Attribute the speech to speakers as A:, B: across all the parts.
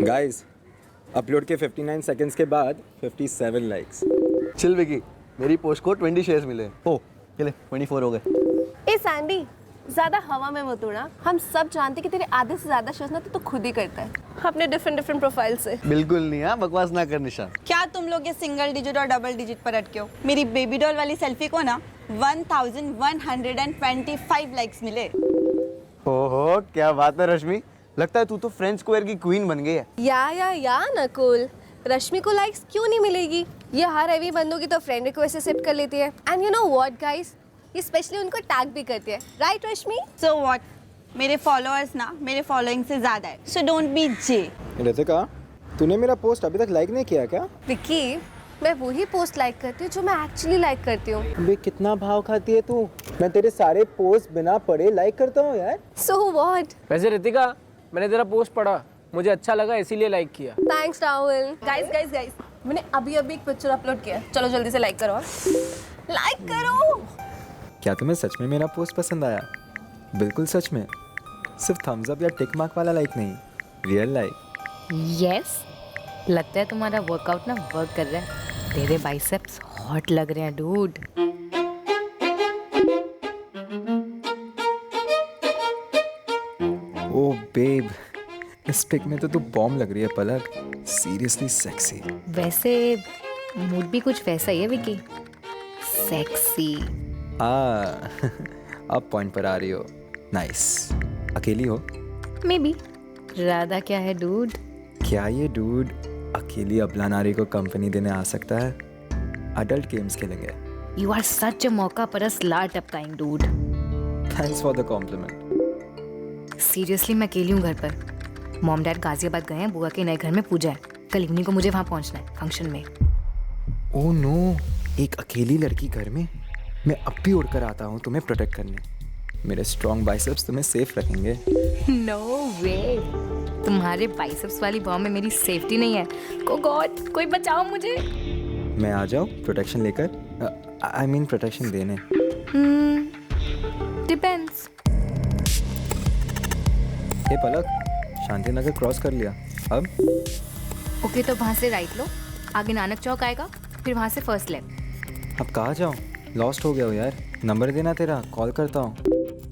A: Guys, upload के 59 seconds के बाद 57 लाइक्स।
B: चिल विकी, मेरी पोस्ट को 20 शेयर्स मिले। ओ चले 24 हो गए।
C: ए सैंडी, ज्यादा हवा में मत उड़ा। हम सब जानते कि तेरे आधे से ज्यादा शोज ना तो खुद ही करता है अपने डिफरेंट प्रोफाइल से।
B: बिल्कुल नहीं, हाँ बकवास ना कर निशा।
D: क्या तुम लोग ये सिंगल डिजिट और डबल डिजिट पर अटके हो? मेरी बेबी डॉल वाली सेल्फी को ना 1125 लाइक्स मिले।
B: ओहो क्या बात है रश्मि, लगता है तू तो फ्रेंच स्क्वायर की क्वीन बन गई है।
C: या नकुल, रश्मि को लाइक्स क्यों नहीं मिलेगी? ये हर हैवी बंदों की तो फ्रेंड रिक्वेस्ट एक्सेप्ट कर लेती है। And you know what guys, ये स्पेशली उनको टैग भी करती है, राइट रश्मि?
D: सो व्हाट, मेरे फॉलोअर्स ना मेरे फॉलोइंग से ज्यादा है, so don't be J.
A: Ritika, तूने मेरा पोस्ट अभी तक लाइक नहीं किया क्या?
C: विकी, मैं वही पोस्ट लाइक करती हूँ जो मैं एक्चुअली लाइक करती हूँ।
A: अबे कितना भाव खाती है तू? मैं तेरे सारे पोस्ट बिना पढ़े लाइक करता हूँ यार।
C: So what?
E: वैसे रितिका, मैंने तेरा पोस्ट पढ़ा, मुझे अच्छा लगा इसीलिए लाइक किया।
C: थैंक्स राहुल। गाइस, मैंने अभी एक पिक्चर अपलोड किया है, चलो जल्दी से लाइक करो। लाइक करो।
A: क्या तुम्हें सच में मेरा पोस्ट पसंद आया? बिल्कुल सच में, सिर्फ थम्स अप या टिक मार्क वाला लाइक नहीं, रियल लाइक।
F: यस, लगता है तुम्हारा वर्कआउट ना वर्क कर रहा है। तेरे बाइसेप्स हॉट लग रहे हैं डूड।
A: ओ बेब, इस पिक में तो तू बॉम्ब लग रही है पलक, सीरियसली सेक्सी।
F: वैसे मूड भी कुछ वैसा ही है विकी, सेक्सी।
A: अब पॉइंट पर आ रही हो। नाइस। अकेली हो?
F: May be. राधा क्या है डूड?
A: क्या ये डूड अकेली अबला नारी को कंपनी देने आ सकता है? अडल्ट गेम्स खेलेंगे।
F: यू आर सच अ मौका परस लाट अप kind dude.
A: Thanks for the compliment.
F: Seriously मैं अकेली हूँ घर पर। मॉम डैड गाजियाबाद गए हैं, बुआ के नए घर में पूजा है। कल इवनिंग को मुझे वहाँ पहुँचना है फंक्शन में।
A: ओह नो, एक अकेली लड़की घर में? मैं अब भी उड़कर आता हूँ तुम्हें प्रोटेक्ट करने। मेरे स्ट्रॉन्ग बाइसेप्स तुम्हें सेफ रखेंगे।
F: नो वे, तुम्हारे बाइसेप्स वाली बॉम्ब में मेरी सेफ्टी नहीं है। ओ गॉड, कोई बचाओ मुझे।
A: मैं आ जाऊँ प्रोटेक्शन लेकर? आई मीन प्रोटेक्शन देने।
F: डिपेंड्स।
A: हे पलक, शांति नगर क्रॉस कर लिया, अब?
F: ओके तो वहाँ से राइट लो, आगे नानक चौक आएगा, फिर वहाँ से फर्स्ट लेफ्ट।
A: अब कहाँ जाऊँ? लॉस्ट हो गया हो यार। नंबर देना तेरा, कॉल करता हूँ।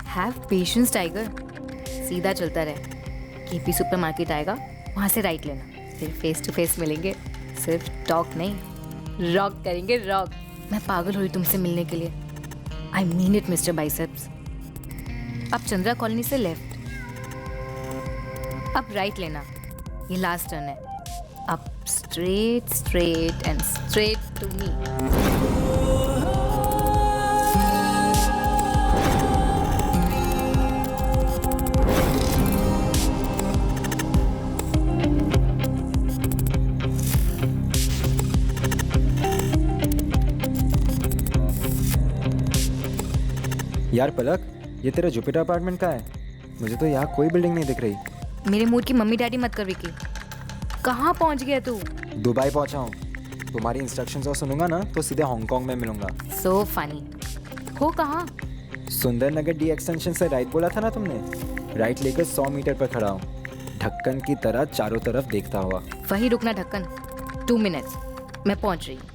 F: हैव पेशेंस टाइगर, सीधा चलता रहे। केपी सुपरमार्केट आएगा, वहाँ से राइट लेना, फिर फेस टू फेस मिलेंगे। सिर्फ टॉक नहीं, रॉक करेंगे रॉक। मैं पागल हुई तुमसे मिलने के लिए। I mean it Mr Biceps. अब चंद्रा कॉलोनी से लेफ्ट, अब राइट लेना, ये लास्ट टर्न है। अब straight and straight to me.
A: यार पलक, ये तेरा जुपिटर अपार्टमेंट कहाँ है? मुझे तो यहाँ कोई बिल्डिंग नहीं दिख रही।
F: मेरे मूड की मम्मी डैडी मत कर विकी। कहाँ पहुँच गया तू?
A: दुबई पहुँचा हूँ। तुम्हारी इंस्ट्रक्शंस और सुनूंगा ना तो सीधे हांगकांग में मिलूंगा।
F: So funny. हो कहाँ?
A: सुंदर नगर डी एक्सटेंशन से राइट बोला था ना तुमने? राइट लेकर 100 मीटर पर खड़ा हूँ, ढक्कन की तरह चारों तरफ देखता हुआ।
F: वही रुकना ढक्कन। 2 मिनट्स, मैं पहुँच रही हूँ।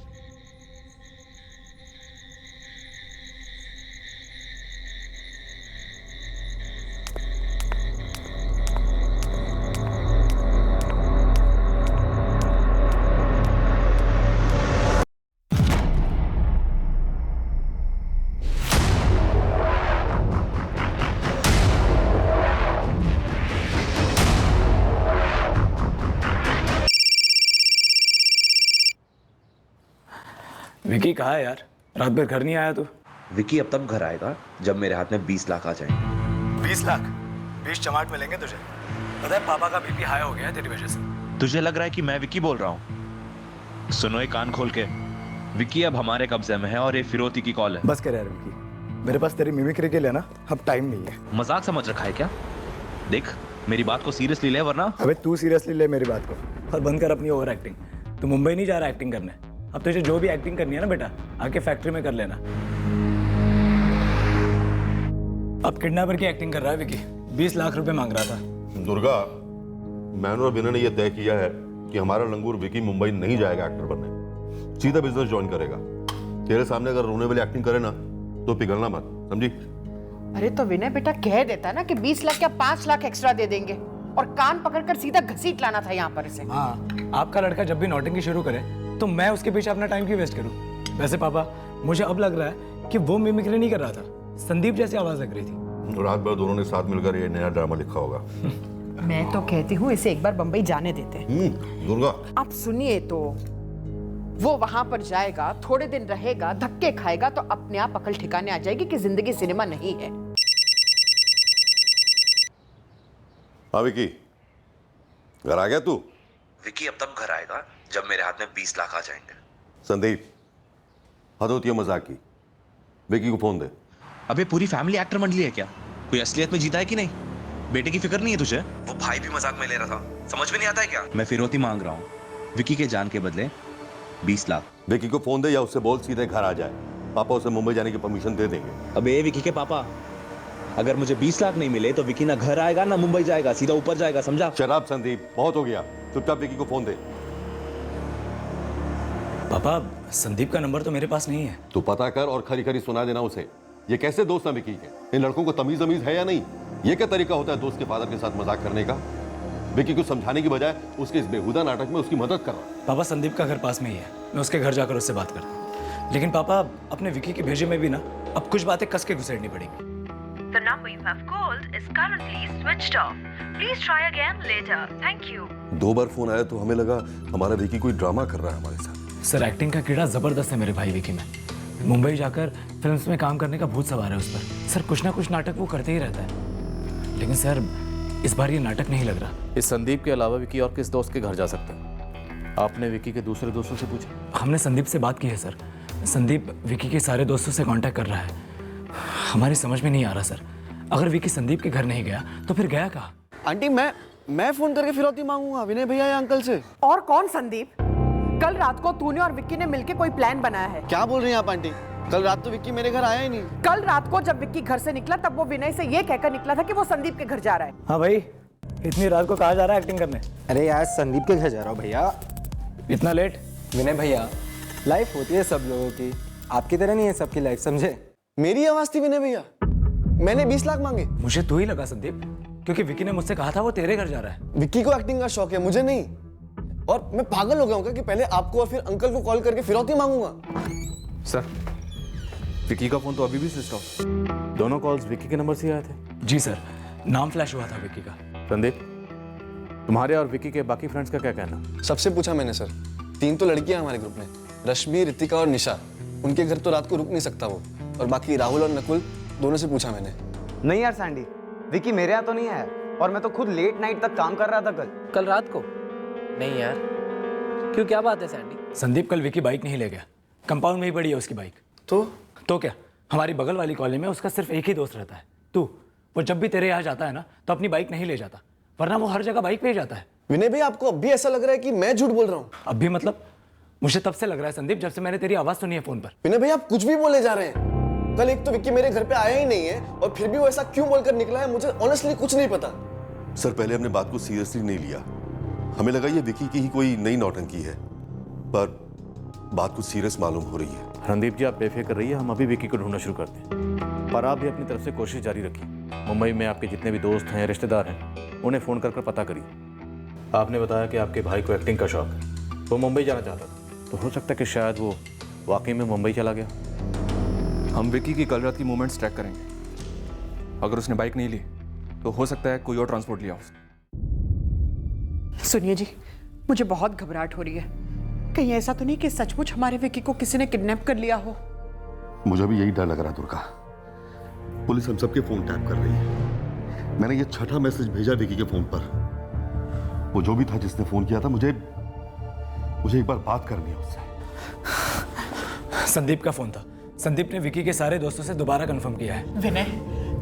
G: विकी कहाँ है यार? रात भर घर नहीं आया तू?
H: विकी अब तब घर आएगा जब मेरे हाथ में 20 लाख आ जाएंगे।
G: 20 लाख? 20 चमाट मिलेंगे तुझे। पता है पापा का बीपी हाई हो गया है तेरी वजह से।
H: तुझे लग रहा है कि मैं विकी बोल रहा हूँ? सुनो ये कान खोल के, विकी अब हमारे कब्जे में है और ये फिरौती की कॉल है।
G: बस कर यार विकी, मेरे पास तेरी मिमिक्री के लिए ना अब टाइम नहीं है।
H: मजाक समझ रखा है क्या? देख मेरी बात को सीरियसली ले, वरना
G: अबे तू सीरियसली ले मेरी बात को और बंद कर अपनी ओवर एक्टिंग। तू मुंबई नहीं जा रहा एक्टिंग करने। अब तुझे जो भी एक्टिंग करनी है ना बेटा, आके फैक्ट्री में कर लेना। अब किडनैपर की एक्टिंग कर रहा है विकी। 20 लाख रुपए मांग रहा था।
I: दुर्गा, मैंने और विनय ने यह तय किया है कि हमारा लंगूर विकी मुंबई नहीं जाएगा एक्टर बनने, सीधा बिजनेस ज्वाइन करेगा। तेरे सामने अगर रोने वाली एक्टिंग करे ना तो पिघलना मत, समझी?
J: अरे तो विनय बेटा कह देता ना कि 20 लाख या 5 लाख एक्स्ट्रा दे देंगे और कान पकड़कर सीधा घसीट लाना था यहाँ पर इसे।
G: हाँ, आपका लड़का जब भी नौटंकी शुरू करे तो मैं उसके पीछे अपना टाइम क्यों वेस्ट करूं? वैसे पापा, मुझे अब लग रहा है कि वो मिमिक्री नहीं कर रहा था, संदीप जैसी आवाज लग रही थी।
I: रात भर दोनों ने साथ मिलकर ये नया ड्रामा लिखा होगा।
J: मैं तो कहती हूँ इसे एक बार बंबई जाने देते हैं।
I: दुर्गा,
J: आप सुनिए तो, वो वहां पर जाएगा, थोड़े दिन रहेगा, धक्के खाएगा तो अपने आप अकल ठिकाने आ जाएगी कि जिंदगी सिनेमा नहीं है।
I: हाँ विकी, घर आ गया तू?
H: विकी अब तब घर आएगा जब मेरे हाथ में 20 लाख आ जाएंगे।
I: संदीप, हद होती है मजाक की। विकी को फोन दे।
H: अबे पूरी फैमिली एक्टर मंडली है क्या? कोई असलियत में जीता है कि नहीं? बेटे की फिक्र नहीं है तुझे? वो भाई भी मजाक में ले रहा था, समझ में नहीं आता है क्या? मैं फिरौती मांग रहा हूँ विकी के जान के बदले 20 लाख।
I: विकी को फोन दे या उससे बोल सीधे घर आ जाए, पापा उसे मुंबई जाने की परमिशन दे देंगे।
H: अबे विकी के पापा, अगर मुझे 20 लाख नहीं मिले तो विकी ना घर आएगा ना मुंबई जाएगा, सीधा ऊपर जाएगा, समझा?
I: शराब संदीप, बहुत हो गया, चुपचाप विकी को फोन दे।
G: पापा, संदीप का नंबर तो मेरे पास नहीं है।
I: तू पता कर और खरी खरी सुना देना उसे। ये कैसे दोस्त हैं विकी के? इन लड़कों को तमीज अमीज है या नहीं? ये क्या तरीका होता है दोस्त के फादर के साथ मजाक करने का? विकी को समझाने की बजाय उसके इस बेहुदा नाटक में उसकी मदद कर रहा।
G: पापा, संदीप का घर पास में ही है, मैं उसके घर जाकर उससे बात करता हूँ। लेकिन पापा, अपने विकी के भेजे में भी ना अब कुछ बातें कस के घुसेड़नी पड़ेंगी।
K: The number you have called is currently switched off. Please try again later. Thank you.
I: 2 bar phone आया तो हमें लगा हमारा विकी कोई ड्रामा कर रहा है हमारे साथ।
G: सर, एक्टिंग का कीड़ा जबरदस्त है मेरे भाई विकी में। मुंबई जाकर फिल्म्स में काम करने का भूत सवार है उस पर। सर, कुछ ना कुछ नाटक वो करते ही रहता है। लेकिन सर, इस बार ये नाटक नहीं लग रहा।
L: इस संदीप के अलावा विकी और किस दोस्त के घर जा सकता है? आपने विकी के दूसरे दोस्तों से पूछा?
G: हमने संदीप से बात की है सर। संदीप विकी के सारे दोस्तों से कांटेक्ट कर रहा है। हमारी समझ में नहीं आ रहा सर, अगर विकी संदीप के घर नहीं गया तो फिर गया कहाँ?
B: आंटी, मैं फोन करके फिरौती मांगूंगा विनय भैया या अंकल से।
J: और कौन संदीप? कल रात को तूने और विक्की ने मिलकर कोई प्लान बनाया है।
B: क्या बोल रही हैं आप आंटी? कल रात तो विक्की मेरे घर आया ही नहीं।
J: कल रात को जब विक्की घर से निकला तब वो विनय से ये कहकर निकला था कि वो संदीप के घर जा रहा है।
G: हाँ भाई, इतनी रात को कहाँ जा रहा है एक्टिंग करने?
A: अरे यार, संदीप के घर जा रहा हूँ भैया।
G: इतना लेट?
A: विनय भैया, लाइफ होती है सब लोगों की, आपकी तरह नहीं है सबकी लाइफ, समझे?
B: मेरी आवाज थी विनय भैया, मैंने 20 लाख मांगे।
G: मुझे तो ही लगा संदीप, क्योंकि विकी ने मुझसे कहा था वो तेरे घर जा रहा है।
B: विक्की को एक्टिंग का शौक है, मुझे नहीं। और मैं पागल हो गया हूँ कि पहले आपको और फिर अंकल को कॉल करके फिरौती मांगूंगा।
L: सर, विकी का फोन तो अभी भी स्विच ऑफ। दोनों कॉल्स विकी के नंबर से आए थे।
G: जी सर, नाम फ्लैश हुआ था विकी का।
L: संदीप, तुम्हारे और विकी के बाकी फ्रेंड्स का क्या कहना?
B: सबसे पूछा मैंने सर, 3 तो लड़कियां हमारे ग्रुप में, रश्मि, रितिका और निशा। उनके घर तो रात को रुक नहीं सकता वो। और बाकी राहुल और नकुल, दोनों से पूछा मैंने। नहीं यार सैंडी, विकी मेरे यहाँ तो नहीं आया और मैं तो खुद लेट नाइट तक काम कर रहा था
E: कल रात को? नहीं यार, क्यों, क्या बात है सैंडी?
G: संदीप कल विकी बाइक नहीं ले गया, कंपाउंड में ही पड़ी है उसकी बाइक। तो क्या, हमारी बगल वाली कॉलोनी में उसका सिर्फ एक ही दोस्त रहता है, तू। वो जब भी तेरे यहाँ जाता है ना तो अपनी बाइक नहीं ले जाता, वरना वो हर जगह बाइक पे ही जाता है।
B: विनय भाई, आपको अब भी ऐसा लग रहा है कि मैं झूठ बोल रहा हूँ?
G: अब भी मतलब? मुझे तब से लग रहा है संदीप, जब से मैंने तेरी आवाज सुनी है फोन पर।
B: विनय भाई, आप कुछ भी बोले जा रहे हैं। कल एक तो विक्की मेरे घर पे आया ही नहीं है और फिर भी वो ऐसा क्यों बोलकर निकला है, मुझे ऑनेस्टली कुछ नहीं पता।
I: सर, पहले हमने बात को सीरियसली नहीं लिया, हमें लगा ये विकी की ही कोई नई नौटंकी है, पर बात कुछ सीरियस मालूम हो रही है।
L: रणदीप जी, आप बेफिक्र रहिए, हम अभी विकी को ढूंढना शुरू करते हैं। पर आप भी अपनी तरफ से कोशिश जारी रखिए। मुंबई में आपके जितने भी दोस्त हैं, रिश्तेदार हैं, उन्हें फ़ोन कर पता करिए। आपने बताया कि आपके भाई को एक्टिंग का शौक है, वो मुंबई जाना चाहता था, तो हो सकता है कि शायद वो वाकई में मुंबई चला गया।
M: हम विकी की कल रात की मूवमेंट्स ट्रैक करेंगे। अगर उसने बाइक नहीं ली तो हो सकता है कोई और ट्रांसपोर्ट लिया उसने।
J: सुनिए जी, मुझे बहुत घबराहट हो रही है। कहीं ऐसा तो नहीं कि सचमुच हमारे विकी को किसी ने किडनैप कर लिया हो?
I: मुझे भी यही डर लग रहा है दुर्गा। पुलिस हम सबके फोन टैप कर रही है। मैंने ये 6ठा मैसेज भेजा विकी के फोन पर। वो जो भी था जिसने फोन किया था, मुझे एक बार बात करनी है उससे।
G: संदीप का फोन था। संदीप ने विकी के सारे दोस्तों से दोबारा कंफर्म किया है।
J: विनय,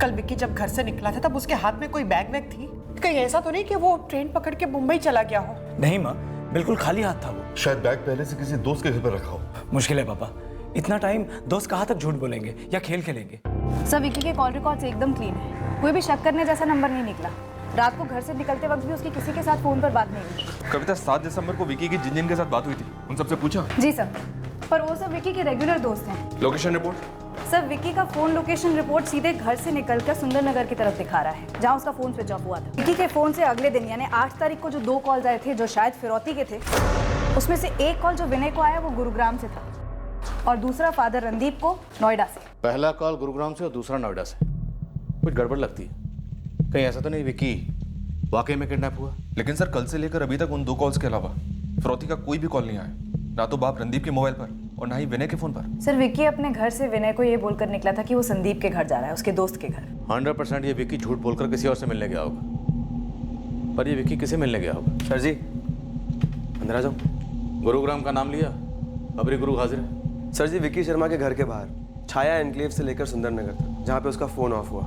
J: कल विक्की जब घर से निकला था तब उसके हाथ में कोई बैग थी? कहीं ऐसा तो नहीं कि वो ट्रेन पकड़ के मुंबई चला गया हो?
G: नहीं माँ, बिल्कुल खाली हाथ था वो।
I: शायद बैग पहले से किसी दोस्त के घर पर रखा हो।
G: मुश्किल है पापा, इतना टाइम दोस्त कहाँ तक झूठ बोलेंगे या खेल खेलेंगे।
N: सर, विकी के कॉल रिकॉर्ड्स एकदम क्लीन है, कोई भी शक करने जैसा नंबर नहीं निकला। रात को घर से निकलते वक्त भी उसकी किसी के साथ फोन पर बात नहीं हुई।
M: कविता 7 दिसंबर को विकी की जिन के साथ बात हुई थी उन सबसे पूछा?
N: जी सर, पर वो सब विकी के रेगुलर दोस्त हैं।
M: Location report?
N: सर विकी का फोन लोकेशन रिपोर्ट सीधे घर से निकलकर सुंदरनगर की तरफ दिखा रहा है, जहां उसका फोन स्विच ऑफ हुआ था। विकी के फोन से अगले दिन यानी 8 तारीख को जो 2 कॉल्स आए थे जो शायद फिरौती के थे, उसमें से एक कॉल जो विनय को आया वो गुरुग्राम से था और दूसरा फादर रणदीप को नोएडा से।
L: पहला कॉल गुरुग्राम से और दूसरा नोएडा से। कुछ गड़बड़ लगती है, कहीं ऐसा तो नहीं विकी वाकई में किडनैप हुआ?
M: लेकिन सर कल से लेकर अभी तक उन 2 कॉल्स के अलावा फिरौती का कोई भी कॉल नहीं आया, ना तो बाप रणदीप के मोबाइल पर और ना ही विनय के फोन पर।
N: सर विकी अपने घर से विनय को ये बोलकर निकला था कि वो संदीप के घर जा रहा है, उसके दोस्त के घर।
L: 100% ये विकी झूठ बोलकर किसी और से मिलने गया होगा। पर ये विकी किसे मिलने गया होगा?
B: सर जी अंदर आ जाओ।
L: गुरुग्राम का नाम लिया, अबरी गुरु हाजिर है।
B: सर जी विकी शर्मा के घर के बाहर छाया एनक्लेव से लेकर सुंदरनगर तक, जहाँ पे उसका फ़ोन ऑफ हुआ,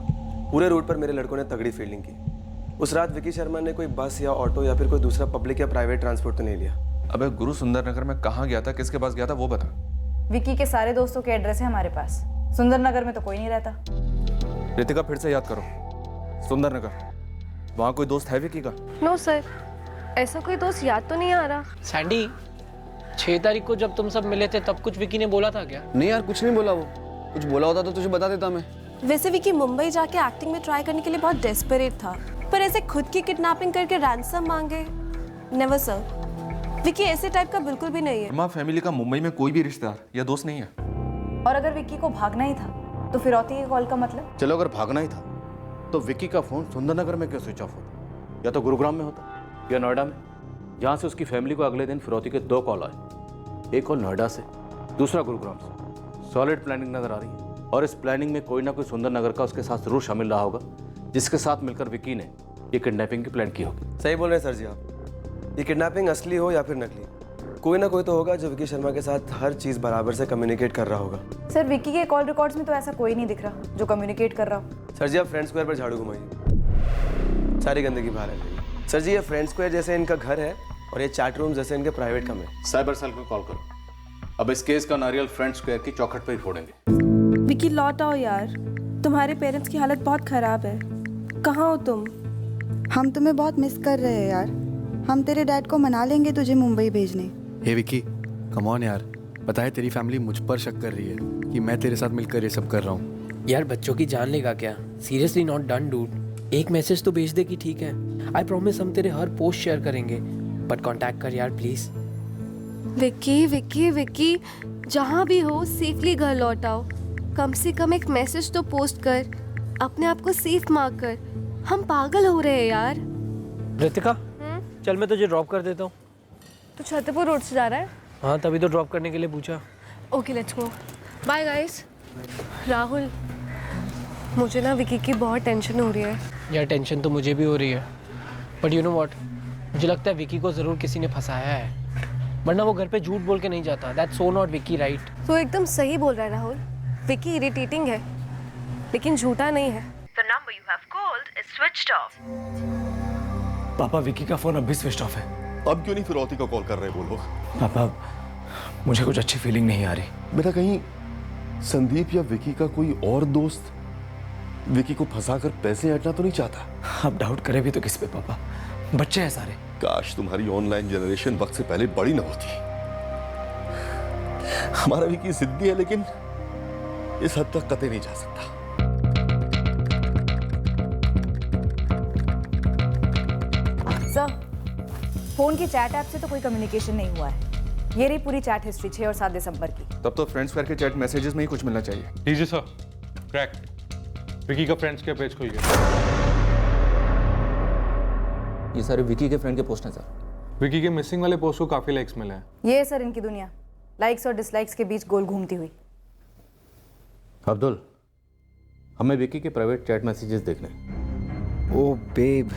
B: पूरे रूट पर मेरे लड़कों ने तगड़ी फील्डिंग की। उस रात विकी शर्मा ने कोई बस या ऑटो या फिर कोई दूसरा पब्लिक या प्राइवेट ट्रांसपोर्ट तो नहीं लिया।
M: अबे गुरु सुंदरनगर में कहाँ गया था, किसके पास गया था वो बता।
N: विकी के सारे दोस्तों के एड्रेस है हमारे पास, सुंदरनगर में तो कोई नहीं रहता।
M: रितिका फिर से याद करो, सुंदरनगर, वहाँ कोई दोस्त है विकी का?
C: नो सर, ऐसा कोई दोस्त याद तो नहीं आ रहा।
E: सैंडी 6 तारीख को जब तुम सब मिले थे तब कुछ विकी ने बोला था क्या?
B: नहीं यार कुछ नहीं बोला, वो कुछ बोला होता तो तुझे बता देता मैं।
C: वैसे विकी मुंबई जाके एक्टिंग में ट्राई करने के लिए बहुत डेस्परेट था, पर ऐसे खुद की किडनैपिंग करके रैंसम मांगे, नेवर सर। विकी ऐसे टाइप का बिल्कुल भी नहीं है।
M: शर्मा फैमिली का मुंबई में कोई भी रिश्तेदार या दोस्त नहीं है।
N: और अगर विकी को भागना ही था तो फिरौती के कॉल का मतलब?
L: चलो अगर भागना ही था तो विकी का फोन सुंदरनगर में क्यों स्विच ऑफ होता? या तो गुरुग्राम में होता या नोएडा में, जहाँ से उसकी फैमिली को अगले दिन फिरौती के 2 कॉल आए, एक कॉल नोएडा से, दूसरा गुरुग्राम से। सॉलिड प्लानिंग नजर आ रही है और इस प्लानिंग में कोई ना कोई सुंदरनगर का उसके साथ जरूर शामिल रहा होगा, जिसके साथ मिलकर विकी ने ये किडनैपिंग की प्लान की होगी।
B: सही बोल रहे हैं सर जी आप। ये किडनैपिंग असली हो या फिर नकली, कोई ना कोई तो होगा जो विकी शर्मा के साथ हर चीज़ बराबर से कम्युनिकेट कर रहा होगा।
N: सर विकी के कॉल रिकॉर्ड्स में तो ऐसा कोई नहीं दिख रहा जो कम्युनिकेट कर रहा हो।
B: सर जी आप फ्रेंड स्क्वायर पर झाड़ू घुमाइए, सारी गंदगी बाहर है। सर जी ये फ्रेंड स्क्वायर जैसे इनका घर है और ये चैट रूम जैसे इनके प्राइवेट कमरे।
L: साइबर सेल को कॉल करो, अब इस केस का नारियल फ्रेंड स्क्वायर की चौखट पर ही फोड़ेंगे।
C: विकी लौट आओ यार, तुम्हारे पेरेंट्स की हालत बहुत खराब है। कहाँ हो तुम?
O: हम तुम्हें बहुत मिस कर रहे हैं यार। हम तेरे डैड को मना लेंगे तुझे मुंबई भेजने।
A: हे विकी कम ऑन यार, पता है तेरी फैमिली मुझ पर शक कर रही है कि मैं तेरे साथ मिलकर ये सब कर रहा हूँ।
E: यार बच्चों की जान लेगा क्या? Seriously not done dude. एक मैसेज तो भेज दे कि ठीक है, आई प्रॉमिस हम तेरे हर पोस्ट शेयर करेंगे, बट कांटेक्ट कर यार प्लीज।
C: विकी विकी विकी, जहाँ भी हो सेफली घर लौट आओ। कम से कम एक मैसेज तो पोस्ट कर, अपने आप को सेफ मार्क कर। हम पागल हो रहे हैं यार।
E: रितिका चल मैं तुझे ड्रॉप कर देता हूँ।
C: तो छतरपुर रोड से जा रहा है?
E: हाँ तभी तो ड्रॉप करने के लिए पूछा।
C: Okay let's go, bye guys. Rahul मुझे ना विकी की बहुत टेंशन हो रही है।
E: यार टेंशन तो मुझे भी हो रही है, बट यू नो व्हाट, मुझे लगता है विकी को ज़रूर किसी ने फंसाया है, वरना वो घर पे झूठ बोल के नहीं जाता। That's so not Vicky right?
C: तो एकदम सही बोल रहा है राहुल, विकी इरिटेटिंग है लेकिन झूठा नहीं है।
K: The number you have called is switched off.
G: पापा विकी का फोन अब भी स्विच ऑफ है।
I: अब क्यों नहीं फिरौती का कॉल कर रहे वो लोग?
G: पापा मुझे कुछ अच्छी फीलिंग नहीं आ रही।
I: बेटा कहीं संदीप या विकी का कोई और दोस्त विकी को फंसाकर पैसे हटना तो नहीं चाहता?
G: आप डाउट करें भी तो किस पे पापा, बच्चे हैं सारे।
I: काश तुम्हारी ऑनलाइन जनरेशन वक्त से पहले बड़ी न होती। हमारा विकी जिद्दी है लेकिन इस हद तक कतई नहीं जा सकता।
N: सर फोन की चैट ऐप से तो कोई कम्युनिकेशन नहीं हुआ है। ये रही पूरी चैट हिस्ट्री 6 और 7 दिसंबर की।
M: तब तो फ्रेंड्स स्क्वायर के चैट मैसेजेस में ही कुछ मिलना चाहिए।
P: लीजिए सर, क्रैक्ड। विकी का फ्रेंड्स के पेज खुल गया।
Q: ये सारे विकी के फ्रेंड के पोस्ट हैं सर।
P: विकी के मिसिंग वाले पोस्ट को काफी लाइक्स मिले हैं।
N: ये है सर इनकी दुनिया, लाइक्स और डिसलाइक्स के बीच गोल घूमती हुई।
L: अब्दुल, हमें विकी के प्राइवेट चैट मैसेजेस देखने।
A: ओ बेब,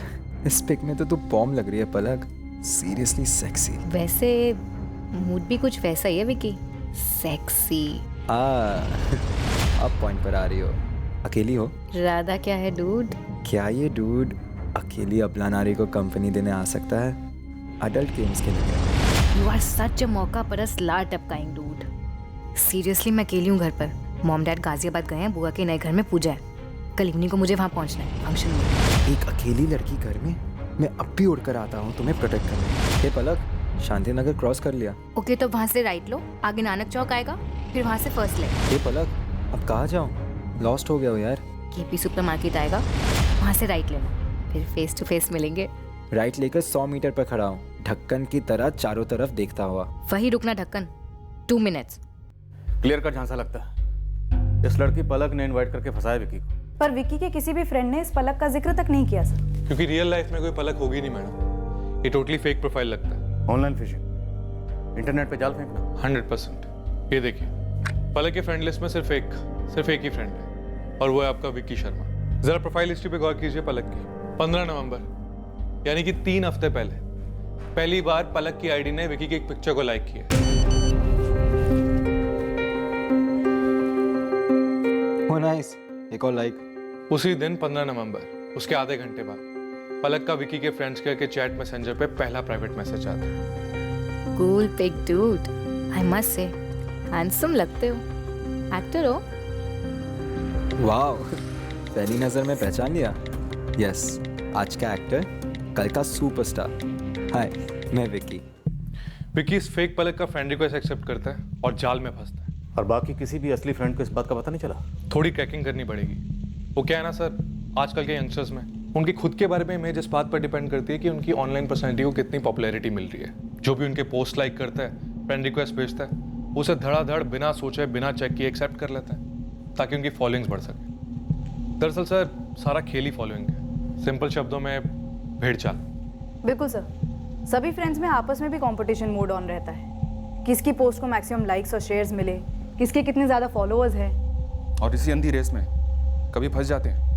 A: इस पिक में तो तू बॉम्ब लग रही है पलक, सीरियसली सेक्सी।
F: वैसे मूड भी कुछ वैसा ही है विकी, सेक्सी।
A: अब पॉइंट पर आ रही हो। अकेली हो?
F: राधा क्या है डूड?
A: क्या ये डूड अकेली अबला नारी को कंपनी देने आ सकता है? अडल्ट गेम्स खेलेंगे।
F: यू आर सच अ मौका परस लार टपकाइंग डूड। सीरियसली मैं अकेली हूँ घर पर। मॉम डैड गाजियाबाद गए हैं, बुआ के नए घर में पूजा है। कल इवनिंग को मुझे वहाँ पहुँचना है फंक्शन में।
A: एक अकेली लड़की घर में, मैं अब भी उड़ कर आता हूँ तुम्हें प्रोटेक्ट करने। हे पलक, शांति नगर क्रॉस कर लिया।
F: ओके, तो वहाँ से राइट लो, आगे नानक चौक आएगा, फिर वहाँ से फर्स्ट लेफ्ट।
A: हे पलक, अब कहाँ जाऊँ? लॉस्ट हो गया हो यार।
F: केपी सुपर मार्केट आएगा, वहाँ से राइट लेना, फिर फेस टू फेस मिलेंगे।
A: राइट लेकर 100 मीटर पर खड़ा हूँ, ढक्कन की तरह चारों तरफ देखता हुआ।
F: वही रुकना ढक्कन, 2 मिनट्स।
L: क्लियर कट झांसा लगता है। इस लड़की पलक ने इनवाइट करके फंसाया विकी को।
N: पर विकी के किसी भी फ्रेंड ने इस पलक का जिक्र तक नहीं किया सर।
P: क्योंकि रियल लाइफ में कोई पलक होगी नहीं मैडम, ये टोटली फेक प्रोफाइल लगता है।
L: ऑनलाइन फिशिंग, इंटरनेट पे जाल फेंकना।
P: 100%। ये देखिए, पलक के फ्रेंड लिस्ट में सिर्फ एक ही फ्रेंड है, और वो है आपका विक्की शर्मा। जरा प्रोफाइल हिस्ट्री पे गौर कीजिए पलक की। 15 नवंबर यानी कि 3 हफ्ते पहली बार पलक की आईडी ने विकी की एक पिक्चर को लाइक किया।
A: हो नाइस, एक और लाइक।
P: उसी दिन 15 नवंबर, उसके आधे घंटे बाद पलक का विकी के फ्रेंड्स के चैट मैसेंजर पे पहला प्राइवेट मैसेज आता है।
F: Cool pic dude, I must say, handsome लगते हो, एक्टर हो।
A: वाओ, पहली नजर में पहचान लिया। यस, आज का एक्टर, कल का सुपरस्टार। हाय, मैं विकी।
P: विकी इस फेक पलक का फ्रेंड रिक्वेस्ट एक्सेप्ट करता है और जाल में फंसता है।
L: और बाकी किसी भी असली फ्रेंड को इस बात का पता नहीं चला?
P: थोड़ी ट्रैकिंग करनी पड़ेगी। वो क्या है ना सर, आजकल के यंगस्टर्स में उनकी खुद के बारे में इमेज इस बात पर डिपेंड करती है कि उनकी ऑनलाइन पर्सनैलिटी को कितनी पॉपुलैरिटी मिल रही है। जो भी उनके पोस्ट लाइक करता है, फ्रेंड रिक्वेस्ट भेजता है, उसे धड़ाधड़ बिना सोचे बिना चेक किए एक्सेप्ट कर लेता है ताकि उनकी फॉलोइंग्स बढ़ सके। दरअसल सर, सारा खेल ही फॉलोइंग है। सिंपल शब्दों में भेड़ चाल।
N: बिल्कुल सर, सभी फ्रेंड्स में आपस में भी कंपटीशन मोड ऑन रहता है। किसकी पोस्ट को मैक्सिमम लाइक्स और शेयर्स मिले, किसके कितने ज़्यादा फॉलोअर्स हैं।
M: और इसी अंधी रेस में कभी फंस जाते हैं।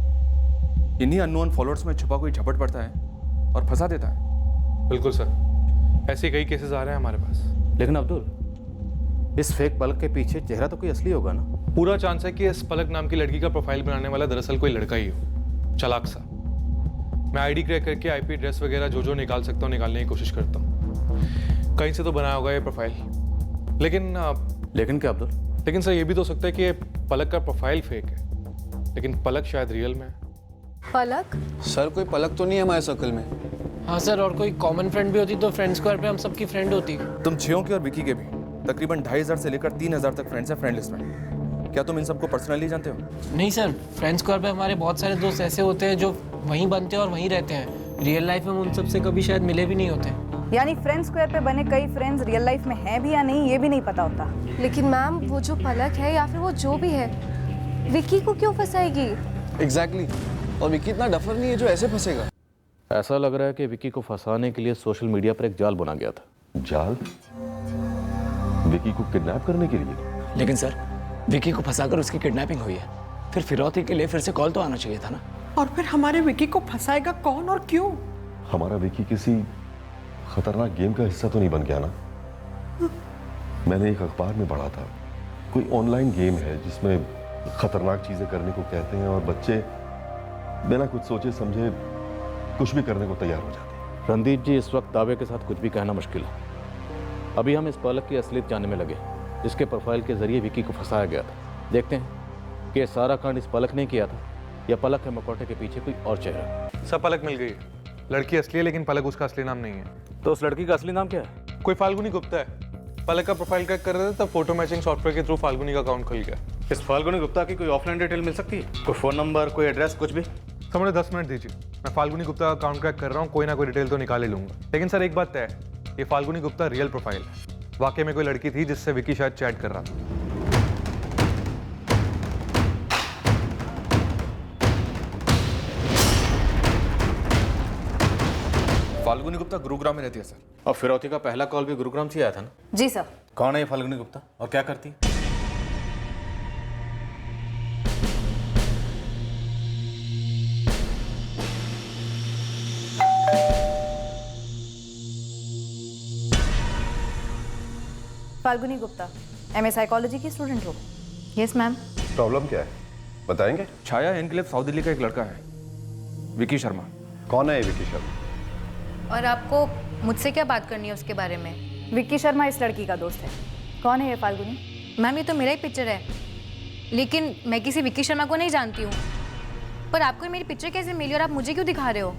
M: इन्हीं अननोन फॉलोअर्स में छुपा कोई झपट पड़ता है और फंसा देता है।
P: बिल्कुल सर, ऐसे कई केसेस आ रहे हैं हमारे पास।
L: लेकिन अब्दुल, इस फेक पलक के पीछे चेहरा तो कोई असली होगा ना?
P: पूरा चांस है कि इस पलक नाम की लड़की का प्रोफाइल बनाने वाला दरअसल कोई लड़का ही हो, चालाक सा। मैं आईडी क्रैक करके आईपी एड्रेस वगैरह जो निकाल सकता हूँ निकालने की कोशिश करता हूँ। कहीं से तो बनाया होगा ये प्रोफाइल।
L: लेकिन क्या अब्दुल?
P: लेकिन सर, ये भी तो सकता है कि पलक का प्रोफाइल फेक है, लेकिन पलक शायद रियल में है।
C: पलक?
B: सर, कोई पलक तो नहीं है हमारे सर्कल में।
E: हाँ सर, और कोई कॉमन फ्रेंड भी होती तो फ्रेंड स्क्वायर पे हम सबकी फ्रेंड होती।
M: तुम छियों की और विकी के भी तकरीबन 2500 से लेकर 3000 तक फ्रेंड्स हैं फ्रेंड लिस्ट में। क्या तुम इन सबको पर्सनली जानते हो?
E: नहीं सर, फ्रेंड स्क्वायर पे हमारे बहुत सारे दोस्त ऐसे होते हैं जो वहीं बनते हैं और वहीं रहते हैं। रियल लाइफ में उन सबसे कभी शायद मिले भी नहीं होते।
N: यानी फ्रेंड स्क्वायर पे बने कई फ्रेंड्स रियल लाइफ में हैं भी या नहीं, ये भी नहीं पता होता।
C: लेकिन मैम, वो जो पलक है या फिर वो जो भी है, विकी को क्यों फंसाएगी?
B: एग्जैक्टली। और विकी इतना डफर नहीं है जो ऐसे फंसेगा।
L: ऐसा लग रहा है कि विकी को फंसाने के लिए सोशल मीडिया पर एक जाल बुना गया था।
I: जाल? विकी को किडनैप करने के लिए?
G: लेकिन सर, विकी को फंसाकर उसकी किडनैपिंग हुई है, फिर फिरौती के लिए फिर से कॉल तो आना चाहिए था ना।
J: और फिर हमारे विकी को फंसाएगा कौन और क्यों?
I: हमारा विकी किसी खतरनाक गेम का हिस्सा तो नहीं बन गया ना? मैंने एक अखबार में पढ़ा था, कोई ऑनलाइन गेम है जिसमें खतरनाक चीजें करने को कहते हैं और बच्चे बिना कुछ सोचे समझे कुछ भी करने को तैयार हो जाते हैं।
L: रणदीप जी, इस वक्त दावे के साथ कुछ भी कहना मुश्किल है। अभी हम इस पलक की असलियत जानने में लगे, जिसके प्रोफाइल के जरिए विकी को फंसाया गया था। देखते हैं कि सारा कांड इस पलक ने किया था या पलक के मकोटे के पीछे कोई और चेहरा।
P: सब पलक मिल गई है। लड़की असली है, लेकिन पलक उसका असली नाम नहीं है।
L: तो उस लड़की का असली नाम क्या है?
P: कोई फाल्गुनी गुप्ता है। पलक का प्रोफाइल चेक कर रहे थे तब फोटो मैचिंग सॉफ्टवेयर के थ्रू फाल्गुनी का अकाउंट खुल गया।
L: इस फाल्गुनी गुप्ता की कोई ऑफलाइन डिटेल मिल सकती है? कोई फोन नंबर, कोई एड्रेस, कुछ भी?
P: सर, मुझे 10 मिनट दीजिए, मैं फाल्गुनी गुप्ता का अकाउंट क्रैक कर रहा हूँ, कोई ना कोई डिटेल तो निकाल ही लूंगा। लेकिन सर, एक बात तय है, ये फाल्गुनी गुप्ता रियल प्रोफाइल है। वाकई में कोई लड़की थी जिससे विकी शायद चैट कर रहा था।
M: फाल्गुनी गुप्ता गुरुग्राम में रहती है सर।
L: और फिरौती का पहला कॉल भी गुरुग्राम से आया था ना?
N: जी सर।
L: कौन है ये फाल्गुनी गुप्ता और क्या करती है?
N: फाल्गुनी गुप्ता, एमए साइकोलॉजी की स्टूडेंट हो?
F: Yes ma'am.
I: प्रॉब्लम क्या है बताएंगे?
M: छाया एनक्लेव साउथ दिल्ली का एक लड़का है, विकी शर्मा।
I: कौन है ये विकी शर्मा?
F: और आपको मुझसे क्या बात करनी है उसके बारे में?
N: विक्की शर्मा इस लड़की का दोस्त है। कौन है ये फाल्गुनी?
F: मैम, ये तो मेरा ही पिक्चर है, लेकिन मैं किसी विक्की शर्मा को नहीं जानती हूँ। पर आपको मेरी पिक्चर कैसे मिली और आप मुझे क्यों दिखा रहे हो?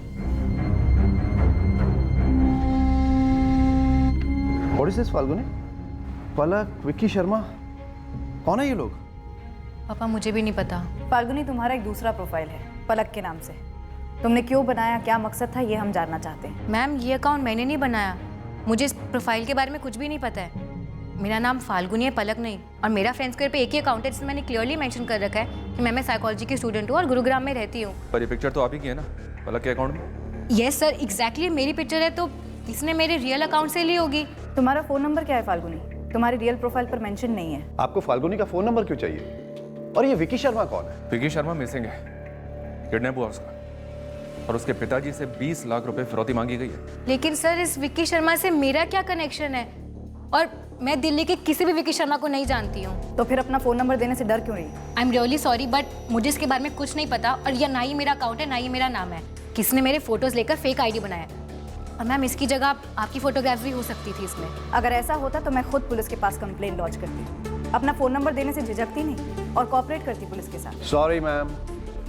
R: What is this, Falguni? पलक, विक्की शर्मा, कौन है ये लोग?
F: पापा मुझे भी नहीं पता।
N: फाल्गुनी, तुम्हारा एक दूसरा प्रोफाइल है पलक के नाम से। तुमने क्यों बनाया, क्या मकसद था, ये हम जानना चाहते हैं।
F: मैम ये अकाउंट मैंने नहीं बनाया, मुझे इस प्रोफाइल के बारे में कुछ भी नहीं पता है। मेरा नाम फाल्गुनी है, पलक नहीं। और मेरा फ्रेंड स्क्वायर पे एक ही अकाउंट है जिसमें मैंने क्लियरली मेंशन कर रखा है कि मैं साइकोलॉजी की स्टूडेंट हूँ और गुरुग्राम में रहती हूँ।
M: पर ये पिक्चर तो आप ही की है ना पलक के अकाउंट में?
F: यस सर, एग्जैक्टली मेरी पिक्चर है, तो इसने मेरे रियल अकाउंट से ली होगी।
N: तुम्हारा फ़ोन नंबर क्या है फाल्गुनी? तुम्हारी रियल प्रोफाइल पर मेंशन नहीं है।
R: आपको फाल्गुनी का फोन नंबर क्यों चाहिए? और ये विक्की शर्मा कौन है?
M: विक्की शर्मा मिसिंग है, किडनैप हुआ उसका और उसके पिताजी से 20 लाख रुपए फिरौती मांगी गई है।
F: लेकिन सर इस विक्की शर्मा से मेरा क्या कनेक्शन है? और मैं दिल्ली के किसी भी विक्की शर्मा को नहीं जानती हूँ।
N: तो फिर अपना फ़ोन नंबर देने से डर क्यों रही?
F: I am really sorry, but मुझे इसके बारे में कुछ नहीं पता और यह ना ही मेरा अकाउंट है ना ही मेरा नाम है। किसी ने मेरे फोटोज लेकर फेक आईडी बनाया और मैम इसकी जगह आपकी फोटोग्राफ भी हो सकती थी इसमें।
N: अगर ऐसा होता तो मैं खुद पुलिस के पास कंप्लेंट लॉन्च करती। अपना फ़ोन नंबर देने से झिझकती नहीं और कोऑपरेट करती पुलिस के साथ।
R: सॉरी मैम,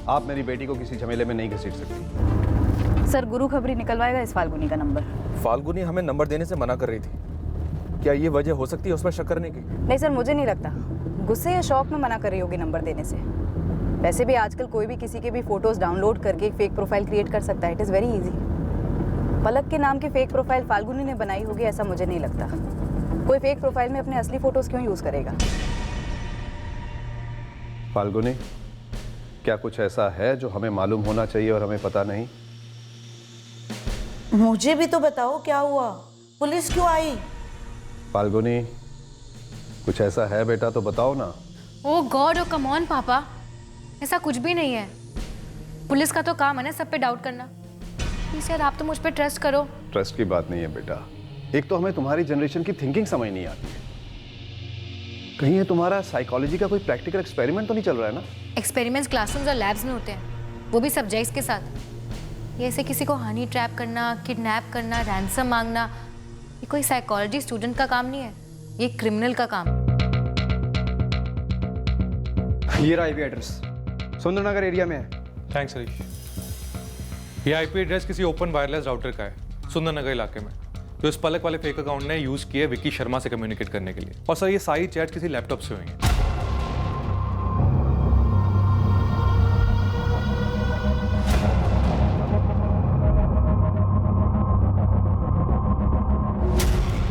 R: आप मेरी बेटी को किसी झमेले में नहीं घसीट सकती।
N: सर गुरु खबरी निकलवाएगा इस फाल्गुनी का नंबर।
M: फाल्गुनी हमें नंबर देने से मना कर रही थी, क्या ये वजह हो सकती है उस पर शक करने की?
N: नहीं सर, मुझे नहीं लगता। गुस्से या शौक में मना कर रही होगी नंबर देने से। वैसे भी आजकल कोई भी किसी के भी फोटोज डाउनलोड करके एक फेक प्रोफाइल क्रिएट कर सकता है। It is very easy. Palak के नाम की फेक प्रोफाइल फाल्गुनी ने बनाई होगी ऐसा मुझे नहीं लगता। कोई फेक प्रोफाइल में अपने असली फोटोज क्यों यूज करेगा?
R: फाल्गुनी, क्या कुछ ऐसा है जो हमें मालूम होना चाहिए और हमें पता नहीं?
S: मुझे भी तो बताओ क्या हुआ, पुलिस क्यों आई?
R: फाल्गुनी, कुछ ऐसा है बेटा तो बताओ ना।
F: ओ गॉड, ओ कम ऑन पापा, ऐसा कुछ भी नहीं है। पुलिस का तो काम है ना सब पे डाउट करना। प्लीज यार आप तो मुझ पे ट्रस्ट करो।
R: ट्रस्ट की बात नहीं है बेटा, एक तो हमें तुम्हारी जनरेशन की थिंकिंग समझ नहीं आती है। कहीं ये तुम्हारा साइकोलॉजी का कोई प्रैक्टिकल एक्सपेरिमेंट तो नहीं चल रहा है ना?
F: एक्सपेरिमेंट्स क्लासरूम्स और लैब्स में होते हैं, वो भी सब्जेक्ट्स के साथ। ये ऐसे किसी को हनी ट्रैप करना, किडनैप करना, रैंसम मांगना, ये कोई साइकोलॉजी स्टूडेंट का काम नहीं है, ये क्रिमिनल का काम।
T: ये रहा आईपी एड्रेस, सुंदरनगर एरिया में है।
P: थैंक्स हरीश। ये आईपी एड्रेस किसी ओपन वायरलेस राउटर का है सुंदरनगर इलाके में, जो इस पलक वाले फेक अकाउंट ने यूज किए विक्की शर्मा से कम्युनिकेट करने के लिए। और सर ये सारी चैट किसी लैपटॉप से हुई हैं।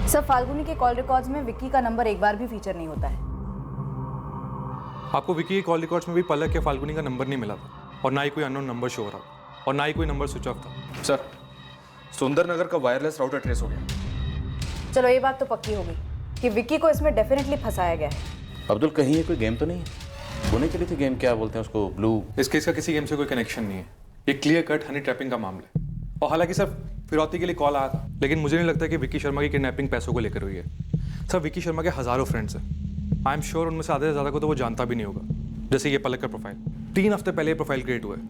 N: सर फाल्गुनी के कॉल रिकॉर्ड्स में विक्की का नंबर एक बार भी फीचर नहीं होता है।
P: आपको विक्की के कॉल रिकॉर्ड्स में भी पलक या फाल्गुनी का नंबर नहीं मिला था और ना ही कोई अननोन नंबर शो हो रहा था और ना ही कोई नंबर स्विच ऑफ था।
M: सर सुंदरनगर का वायरलेस राउटर ट्रेस हो गया।
N: चलो ये बात तो पक्की होगी कि विक्की को इसमें डेफिनेटली फंसाया गया है।
L: अब्दुल कहीं ये कोई गेम तो नहीं है? वो नहीं चली थी गेम, क्या बोलते हैं उसको, ब्लू?
P: इस केस का किसी गेम से कोई कनेक्शन नहीं है, ये क्लियर कट हनी ट्रैपिंग का मामला है। और हालांकि सर फिरौती के लिए कॉल आया था, लेकिन मुझे नहीं लगता कि विक्की शर्मा की किडनैपिंग पैसों को लेकर हुई है। सर विक्की शर्मा के हज़ारों फ्रेंड्स हैं, आई एम श्योर उनमें से आधे से ज़्यादा को तो वो जानता भी नहीं होगा। जैसे ये पलक का प्रोफाइल 3 हफ्ते पहले प्रोफाइल क्रिएट हुआ है।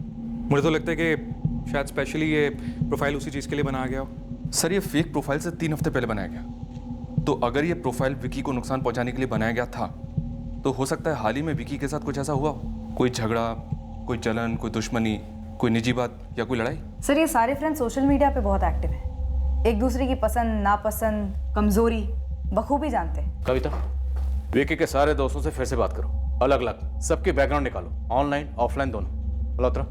P: मुझे तो लगता है कि शायद स्पेशली ये प्रोफाइल उसी चीज़ के लिए बनाया गया हो।
M: सर ये फेक प्रोफाइल से 3 हफ्ते पहले बनाया गया, तो अगर ये प्रोफाइल विक्की को नुकसान पहुंचाने के लिए बनाया गया था तो हो सकता है हाल ही में विक्की के साथ कुछ ऐसा हुआ हो, कोई झगड़ा, कोई जलन, कोई दुश्मनी, कोई निजी बात या कोई लड़ाई।
N: सर ये सारे फ्रेंड्स सोशल मीडिया पे बहुत एक्टिव हैं, एक दूसरे की पसंद नापसंद, कमजोरी बखूबी जानते हैं।
L: कविता, विक्की के सारे दोस्तों से फिर से बात करो, अलग अलग सबके बैकग्राउंड निकालो, ऑनलाइन ऑफलाइन दोनों। मल्होत्रा,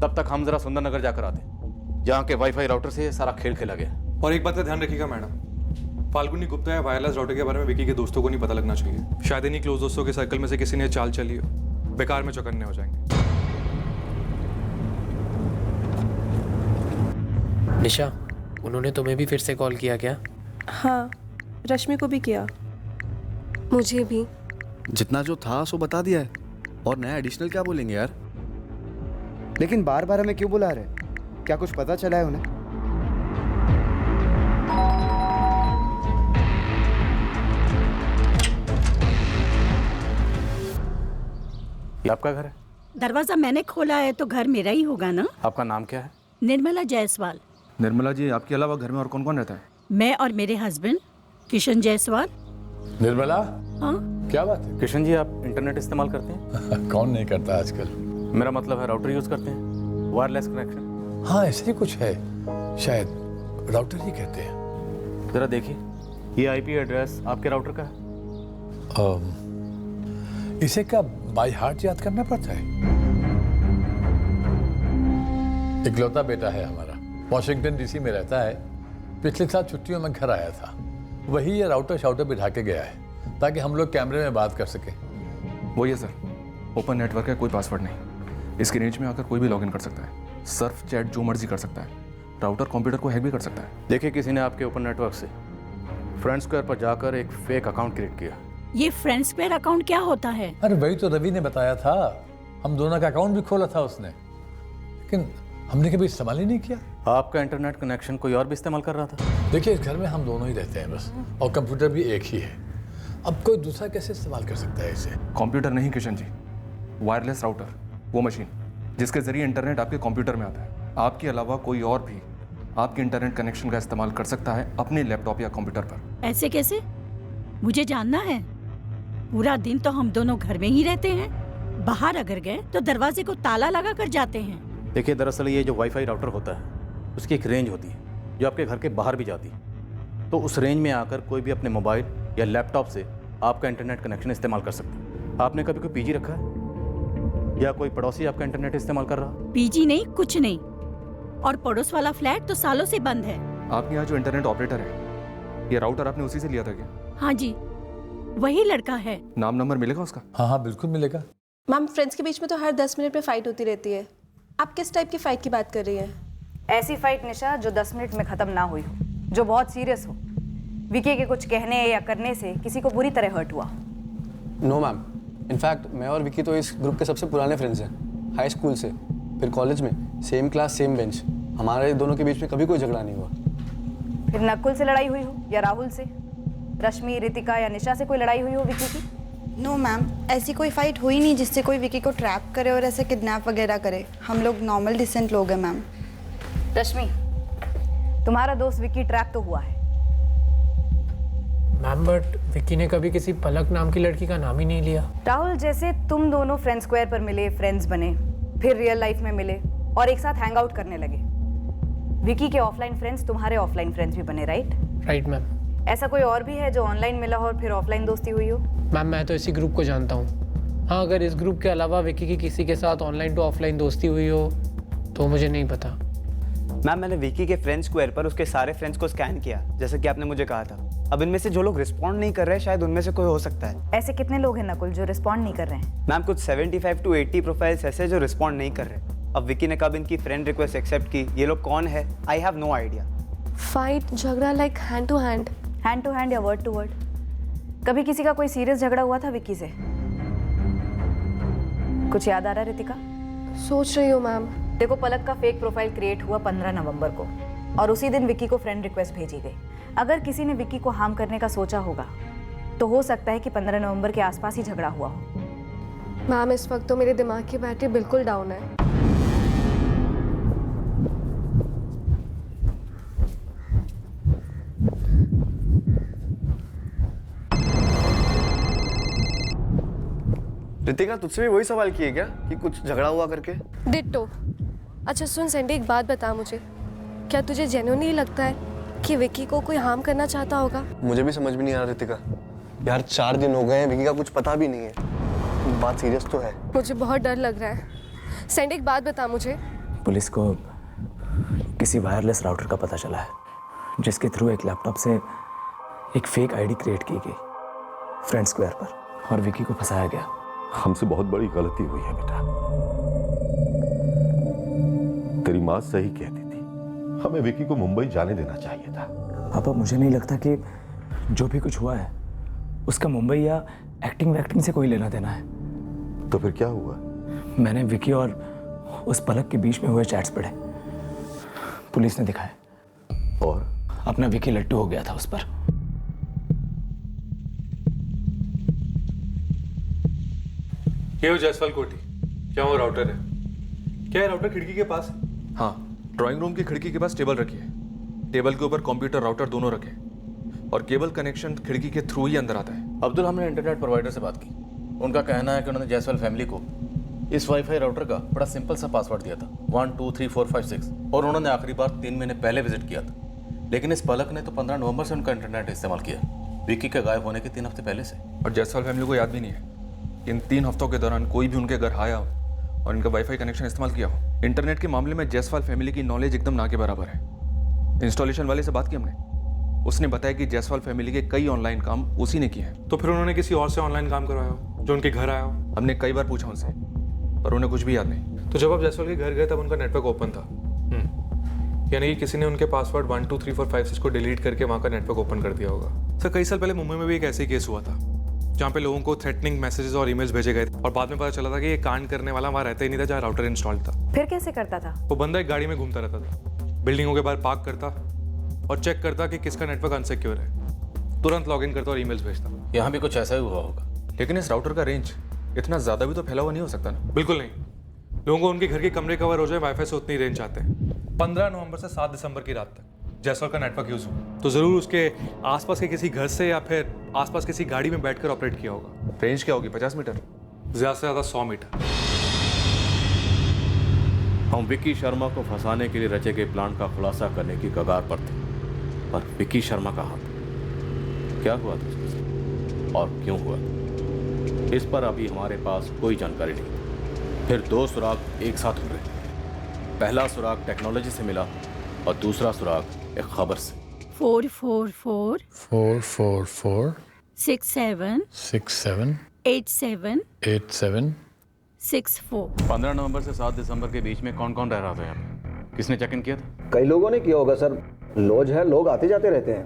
L: तब तक हम जरा सुंदरनगर जाकर आते हैं, जहाँ के वाईफाई राउटर से सारा खेल खेला गया।
P: और एक बात का ध्यान रखिएगा मैडम, फाल्गुनी गुप्ता या वायरलेस राउटर के बारे में विक्की के दोस्तों को नहीं पता लगना चाहिए। शायद इन्हीं क्लोज दोस्तों के सर्कल में से किसी ने चाल चली हो, बेकार में चौकन्ने हो जाएंगे।
E: निशा, उन्होंने तुम्हें भी फिर से कॉल किया क्या?
C: हाँ, रश्मि को भी किया। मुझे भी।
B: जितना जो था सो बता दिया है, और नया एडिशनल क्या बोलेंगे यार?
T: लेकिन बार बार हमें क्यों बुला रहे? क्या कुछ पता चला है उन्हें?
L: ये आपका घर है?
U: दरवाजा मैंने खोला है तो घर मेरा ही होगा ना।
L: आपका नाम क्या है?
U: निर्मला जायसवाल।
M: निर्मला जी, आपके अलावा घर में और कौन कौन रहता है?
U: मैं और मेरे हस्बैंड किशन जायसवाल।
V: निर्मला,
U: हाँ
V: क्या बात है?
L: किशन जी, आप इंटरनेट इस्तेमाल करते हैं?
V: कौन नहीं करता आजकल।
L: मेरा मतलब है राउटर यूज़ करते हैं, वायरलेस कनेक्शन।
D: हाँ ऐसे ही कुछ है, शायद राउटर ही कहते हैं।
L: ज़रा देखिए, ये आईपी एड्रेस आपके राउटर का है?
D: इसे क्या बाय हार्ट याद करना पड़ता है? इकलौता बेटा है हमारा, वॉशिंगटन डीसी में रहता है। पिछले साल छुट्टियों में घर आया था, वही ये राउटर शाउटर बिठा के गया है ताकि हम लोग कैमरे में बात कर सकें।
M: वो ये सर, ओपन नेटवर्क है, कोई पासवर्ड नहीं। इसकी रेंज में आकर कोई भी लॉगिन कर सकता है, सर्फ चैट जो मर्जी कर सकता है। राउटर कंप्यूटर को हैक भी कर सकता है।
L: देखिए, किसी ने आपके ओपन नेटवर्क से फ्रेंड स्क्वायर पर जाकर एक फेक अकाउंट क्रिएट किया।
U: ये फ्रेंड स्क्वायर अकाउंट क्या होता है?
D: अरे वही तो रवि ने बताया था, हम दोनों का अकाउंट भी खोला था उसने, लेकिन हमने कभी इस्तेमाल ही नहीं किया।
L: आपका इंटरनेट कनेक्शन कोई और भी इस्तेमाल कर रहा था?
D: देखिए, इस घर में हम दोनों ही रहते हैं बस, और कंप्यूटर भी एक ही है। अब कोई दूसरा कैसे इस्तेमाल कर सकता है इसे?
M: कंप्यूटर नहीं किशन जी, वायरलेस राउटर, वो मशीन जिसके जरिए इंटरनेट आपके कंप्यूटर में आता है। आपके अलावा कोई और भी आपके इंटरनेट कनेक्शन का इस्तेमाल कर सकता है अपने लैपटॉप या कंप्यूटर पर।
U: ऐसे कैसे? मुझे जानना है। पूरा दिन तो हम दोनों घर में ही रहते हैं, बाहर अगर गए तो दरवाजे को ताला लगा कर जाते हैं।
L: देखिए, दरअसल ये जो वाईफाई राउटर होता है उसकी एक रेंज होती है जो आपके घर के बाहर भी जाती है। तो उस रेंज में आकर कोई भी अपने मोबाइल या लैपटॉप से आपका इंटरनेट कनेक्शन इस्तेमाल कर सकता है। आपने कभी कोई पीजी रखा है या कोई पड़ोसी आपका इंटरनेट इस्तेमाल कर रहा?
U: पीजी नहीं, कुछ नहीं। और पड़ोस वाला फ्लैट तो सालों से बंद है।
M: आपके यहाँ जो इंटरनेट ऑपरेटर है, ये राउटर आपने उसी से लिया था क्या?
U: हाँ जी, वही लड़का है।
M: नाम नंबर मिलेगा उसका?
D: हाँ हाँ बिल्कुल मिलेगा।
C: मैम, फ्रेंड्स के बीच में तो हर 10 मिनट में फाइट होती रहती है। आप किस टाइप की फाइट की बात कर रही हैं?
N: ऐसी फाइट निशा जो 10 मिनट में खत्म ना हुई हो, जो बहुत सीरियस हो। विकी के कुछ कहने या करने से किसी को बुरी तरह हर्ट हुआ।
B: नो मैम, इनफैक्ट मैं और विकी तो इस ग्रुप के सबसे पुराने फ्रेंड्स हैं, हाई स्कूल से, फिर कॉलेज में सेम क्लास सेम बेंच। हमारे दोनों के बीच में कभी कोई झगड़ा नहीं हुआ।
N: फिर नकुल से लड़ाई हुई हो या राहुल से, रश्मि, रितिका या निशा से कोई लड़ाई हुई हो विकी की?
O: नो मैम, ऐसी कोई फाइट हुई नहीं जिससे कोई विकी को ट्रैप करे और ऐसे किडनैप वगैरह करे। हम लोग नॉर्मल डिसेंट लोग हैं मैम।
N: रश्मि, तुम्हारा दोस्त विकी ट्रैप तो हुआ है।
E: मैम, बट विकी ने कभी किसी पलक नाम की लड़की का नाम ही नहीं लिया।
N: राहुल, जैसे तुम दोनों फ्रेंड स्क्वायर पर मिले, फ्रेंड्स बने, फिर रियल लाइफ में मिले और एक साथ हैंग आउट करने लगे। विकी के ऑफलाइन फ्रेंड्स तुम्हारे ऑफलाइन फ्रेंड्स भी बने, राइट?
E: Right ma'am.
N: ऐसा कोई और भी है जो ऑनलाइन मिला हो और फिर ऑफलाइन दोस्ती हुई हो?
E: मैम, मैं तो इसी ग्रुप को जानता हूँ। हाँ, अगर इस ग्रुप के अलावा विकी की किसी के साथ ऑनलाइन टू ऑफलाइन दोस्ती हुई हो तो मुझे नहीं पता।
T: मैम, मैंने विकी के फ्रेंड स्क्वायर पर उसके सारे फ्रेंड्स को स्कैन किया, जैसे कि आपने मुझे कहा था। अब इनमें से जो लोग रिस्पॉन्ड नहीं कर रहे हैं, शायद उनमें से कोई हो सकता है।
N: ऐसे कितने लोग हैं नकुल जो रिस्पॉन्ड नहीं कर रहे हैं?
T: मैम, कुछ 75 to 80 प्रोफाइल्स ऐसे जो रिस्पॉन्ड नहीं कर रहे। अब विकी ने कब इनकी फ्रेंड रिक्वेस्ट एक्सेप्ट की, ये लोग कौन है, I have no idea.
C: Fight, झगड़ा like hand to hand?
N: Hand to hand या वर्ड टू वर्ड? कभी किसी का कोई सीरियस झगड़ा हुआ था विकी से? कुछ याद आ रहा है रितिका?
C: सोच रही हूँ मैम।
N: देखो, पलक का फेक प्रोफाइल क्रिएट हुआ 15 नवंबर को और उसी दिन विकी को फ्रेंड रिक्वेस्ट भेजी गई। अगर किसी ने विकी को हार्म करने का सोचा होगा तो हो सकता है कि 15 नवंबर के आसपास ही झगड़ा हुआ हो।
C: मैम, इस वक्त तो मेरे दिमाग की बैटरी बिल्कुल डाउन है।
B: रितिका, तुझसे भी वही सवाल किए क्या कि कुछ झगड़ा हुआ करके?
C: डिट्टो। अच्छा सुन सैंडी, एक बात बता मुझे, क्या तुझे जेन्युइनली लगता है कि विकी को कोई हार्म करना चाहता होगा?
B: मुझे भी समझ में नहीं आ रहा रितिका। यार 4 दिन हो गए हैं, विकी का कुछ पता भी नहीं है। बात सीरियस तो है।
C: मुझे बहुत डर लग रहा है। सैंडी, एक बात बता मुझे।
G: पुलिस को किसी वायरलेस राउटर का पता चला है जिसके थ्रू एक लैपटॉप से एक फेक आईडी क्रिएट की गई फ्रेंड स्क्वायर पर, और विकी को फंसाया गया।
I: हमसे बहुत बड़ी गलती हुई है बेटा। तेरी माँ सही कहती थी, हमें विकी को मुंबई जाने देना चाहिए था।
G: पापा, मुझे नहीं लगता कि जो भी कुछ हुआ है उसका मुंबई या एक्टिंग वैक्टिंग से कोई लेना देना है।
I: तो फिर क्या हुआ?
G: मैंने विकी और उस पलक के बीच में हुए चैट्स पढ़े, पुलिस ने दिखाया, और अपना विकी लट्टू हो गया था उस पर।
P: ये हो जायसवाल कोठी, क्या वो राउटर है? क्या है राउटर खिड़की के पास?
M: हाँ, ड्राइंग रूम की खिड़की के पास टेबल रखी है। टेबल के ऊपर कंप्यूटर राउटर दोनों रखे और केबल कनेक्शन खिड़की के थ्रू ही अंदर आता है।
L: अब्दुल, हमने इंटरनेट प्रोवाइडर से बात की। उनका कहना है कि उन्होंने जायसवाल फैमिली को इस वाईफाई राउटर का बड़ा सिंपल सा पासवर्ड दिया था 1 2 3 4 5 6 और उन्होंने आखिरी बार 3 महीने पहले विजिट किया था। लेकिन इस पलक ने तो 15 नवंबर से उनका इंटरनेट इस्तेमाल किया, विक्की के गायब होने के 3 हफ्ते पहले से।
M: और जायसवाल फैमिली को याद भी नहीं है इन 3 हफ्तों के दौरान कोई भी उनके घर आया हो और इनका वाईफाई कनेक्शन इस्तेमाल किया हो। इंटरनेट के मामले में जायसवाल फैमिली की नॉलेज एकदम ना के बराबर है। इंस्टॉलेशन वाले से बात की हमने, उसने बताया कि जायसवाल फैमिली के कई ऑनलाइन काम उसी ने किए हैं।
P: तो फिर उन्होंने किसी और से ऑनलाइन काम करवाया हो जो उनके घर आया हो?
M: हमने कई बार पूछा उनसे पर उन्हें कुछ भी याद नहीं।
P: तो जब आप जायसवाल के घर गए तब उनका नेटवर्क ओपन था, यानी कि किसी ने उनके पासवर्ड 1 2 3 4 5 6 को डिलीट करके वहाँ का नेटवर्क ओपन कर दिया होगा। सर कई साल पहले मुंबई में भी एक ऐसे ही केस हुआ था जहाँ पे लोगों को थ्रेटनिंग मैसेजेस और ईमेल्स भेजे गए और बाद में पता चला था कि ये कांड करने वाला वहाँ रहता ही नहीं था जहाँ राउटर इंस्टॉल था।
N: फिर कैसे करता था?
P: वो बंदा एक गाड़ी में घूमता रहता था, बिल्डिंगों के बाहर पार्क करता और चेक करता कि किसका नेटवर्क अनसिक्योर है, तुरंत लॉगिन करता और ईमेल्स भेजता।
L: यहाँ भी कुछ ऐसा ही हुआ होगा।
M: लेकिन इस राउटर का रेंज इतना ज़्यादा भी तो फैला हुआ नहीं हो सकता ना?
P: बिल्कुल नहीं, लोगों को उनके घर के कमरे कवर हो जाए वाईफाई से उतनी रेंज आते हैं। 15 नवंबर से 7 दिसंबर की रात तक जायसवाल का नेटवर्क यूज हो तो जरूर उसके आसपास के किसी घर से या फिर आसपास किसी गाड़ी में बैठकर ऑपरेट किया होगा।
M: रेंज क्या होगी? 50 मीटर?
P: ज्यादा से ज्यादा 100 मीटर।
L: हम विक्की शर्मा को फंसाने के लिए रचे गए प्लान का खुलासा करने की कगार पर थे, पर विक्की शर्मा का हाथ क्या हुआ था उसके साथ और क्यों हुआ, इस पर अभी हमारे पास कोई जानकारी नहीं। फिर 2 सुराग एक साथ उभरे। पहला सुराग टेक्नोलॉजी से मिला और दूसरा सुराग एक खबर से।
U: 4 4 4
D: 4 4 4
U: 6 7
D: 6 7
U: 8 7
D: 8 7
U: 6 4।
L: 15 नवंबर से 7 दिसंबर के बीच में कौन कौन रह रहा था यहाँ पे? किसने चेक इन किया था?
H: कई लोगों ने किया होगा सर, लॉज है, लोग आते जाते रहते हैं,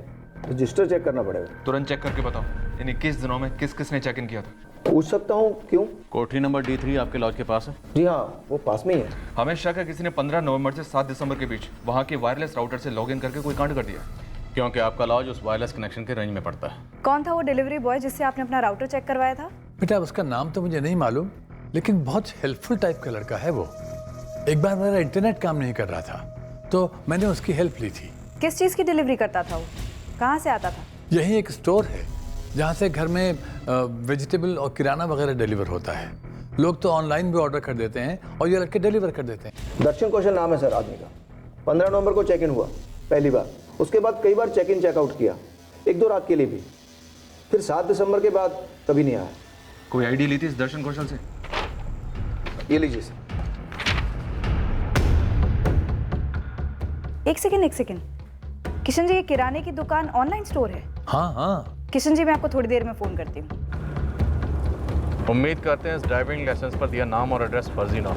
H: रजिस्टर चेक करना पड़ेगा।
M: तुरंत चेक करके बताओ इन 21 दिनों में किस किसने चेक इन किया था।
H: पूछ सकता हूँ, क्यों?
L: कोठरी नंबर D3 आपके लॉज के पास है?
H: जी हाँ, वो पास में ही है।
M: हमें शक है किसी ने 15 नवंबर से 7 दिसंबर के बीच वहाँ के वायरलेस राउटर से लॉगिन करके कोई कांड कर दिया,
L: क्योंकि आपका लॉज उस वायरलेस कनेक्शन के रेंज में पड़ता है।
N: कौन था वो डिलीवरी बॉय जिससे आपने अपना राउटर चेक करवाया था?
D: बेटा उसका नाम तो मुझे नहीं मालूम, लेकिन बहुत हेल्पफुल टाइप का लड़का है वो। एक बार मेरा इंटरनेट काम नहीं कर रहा था तो मैंने उसकी हेल्प ली थी।
N: किस चीज़ की डिलीवरी करता था वो? कहाँ से आता था?
D: यही एक स्टोर है जहाँ से घर में वेजिटेबल और किराना वगैरह डिलीवर होता है। लोग तो ऑनलाइन भी ऑर्डर कर देते हैं और ये लड़के डिलीवर कर देते हैं।
H: दर्शन कौशल नाम है सर आदमी का। 15 नवंबर को चेक इन हुआ पहली बार, उसके बाद कई बार चेक इन चेकआउट किया, 1-2 रात के लिए भी। फिर 7 दिसंबर के बाद कभी नहीं आया।
M: कोई आईडी ली थी इस दर्शन कौशल से?
H: ये लीजिए सर।
N: एक सेकेंड, किशन जी ये किराने की दुकान ऑनलाइन स्टोर है?
D: हाँ हाँ।
N: किशन जी मैं आपको थोड़ी देर में फोन करती हूँ।
L: उम्मीद करते हैं इस ड्राइविंग लाइसेंस पर दिया नाम और एड्रेस फर्जी ना हो।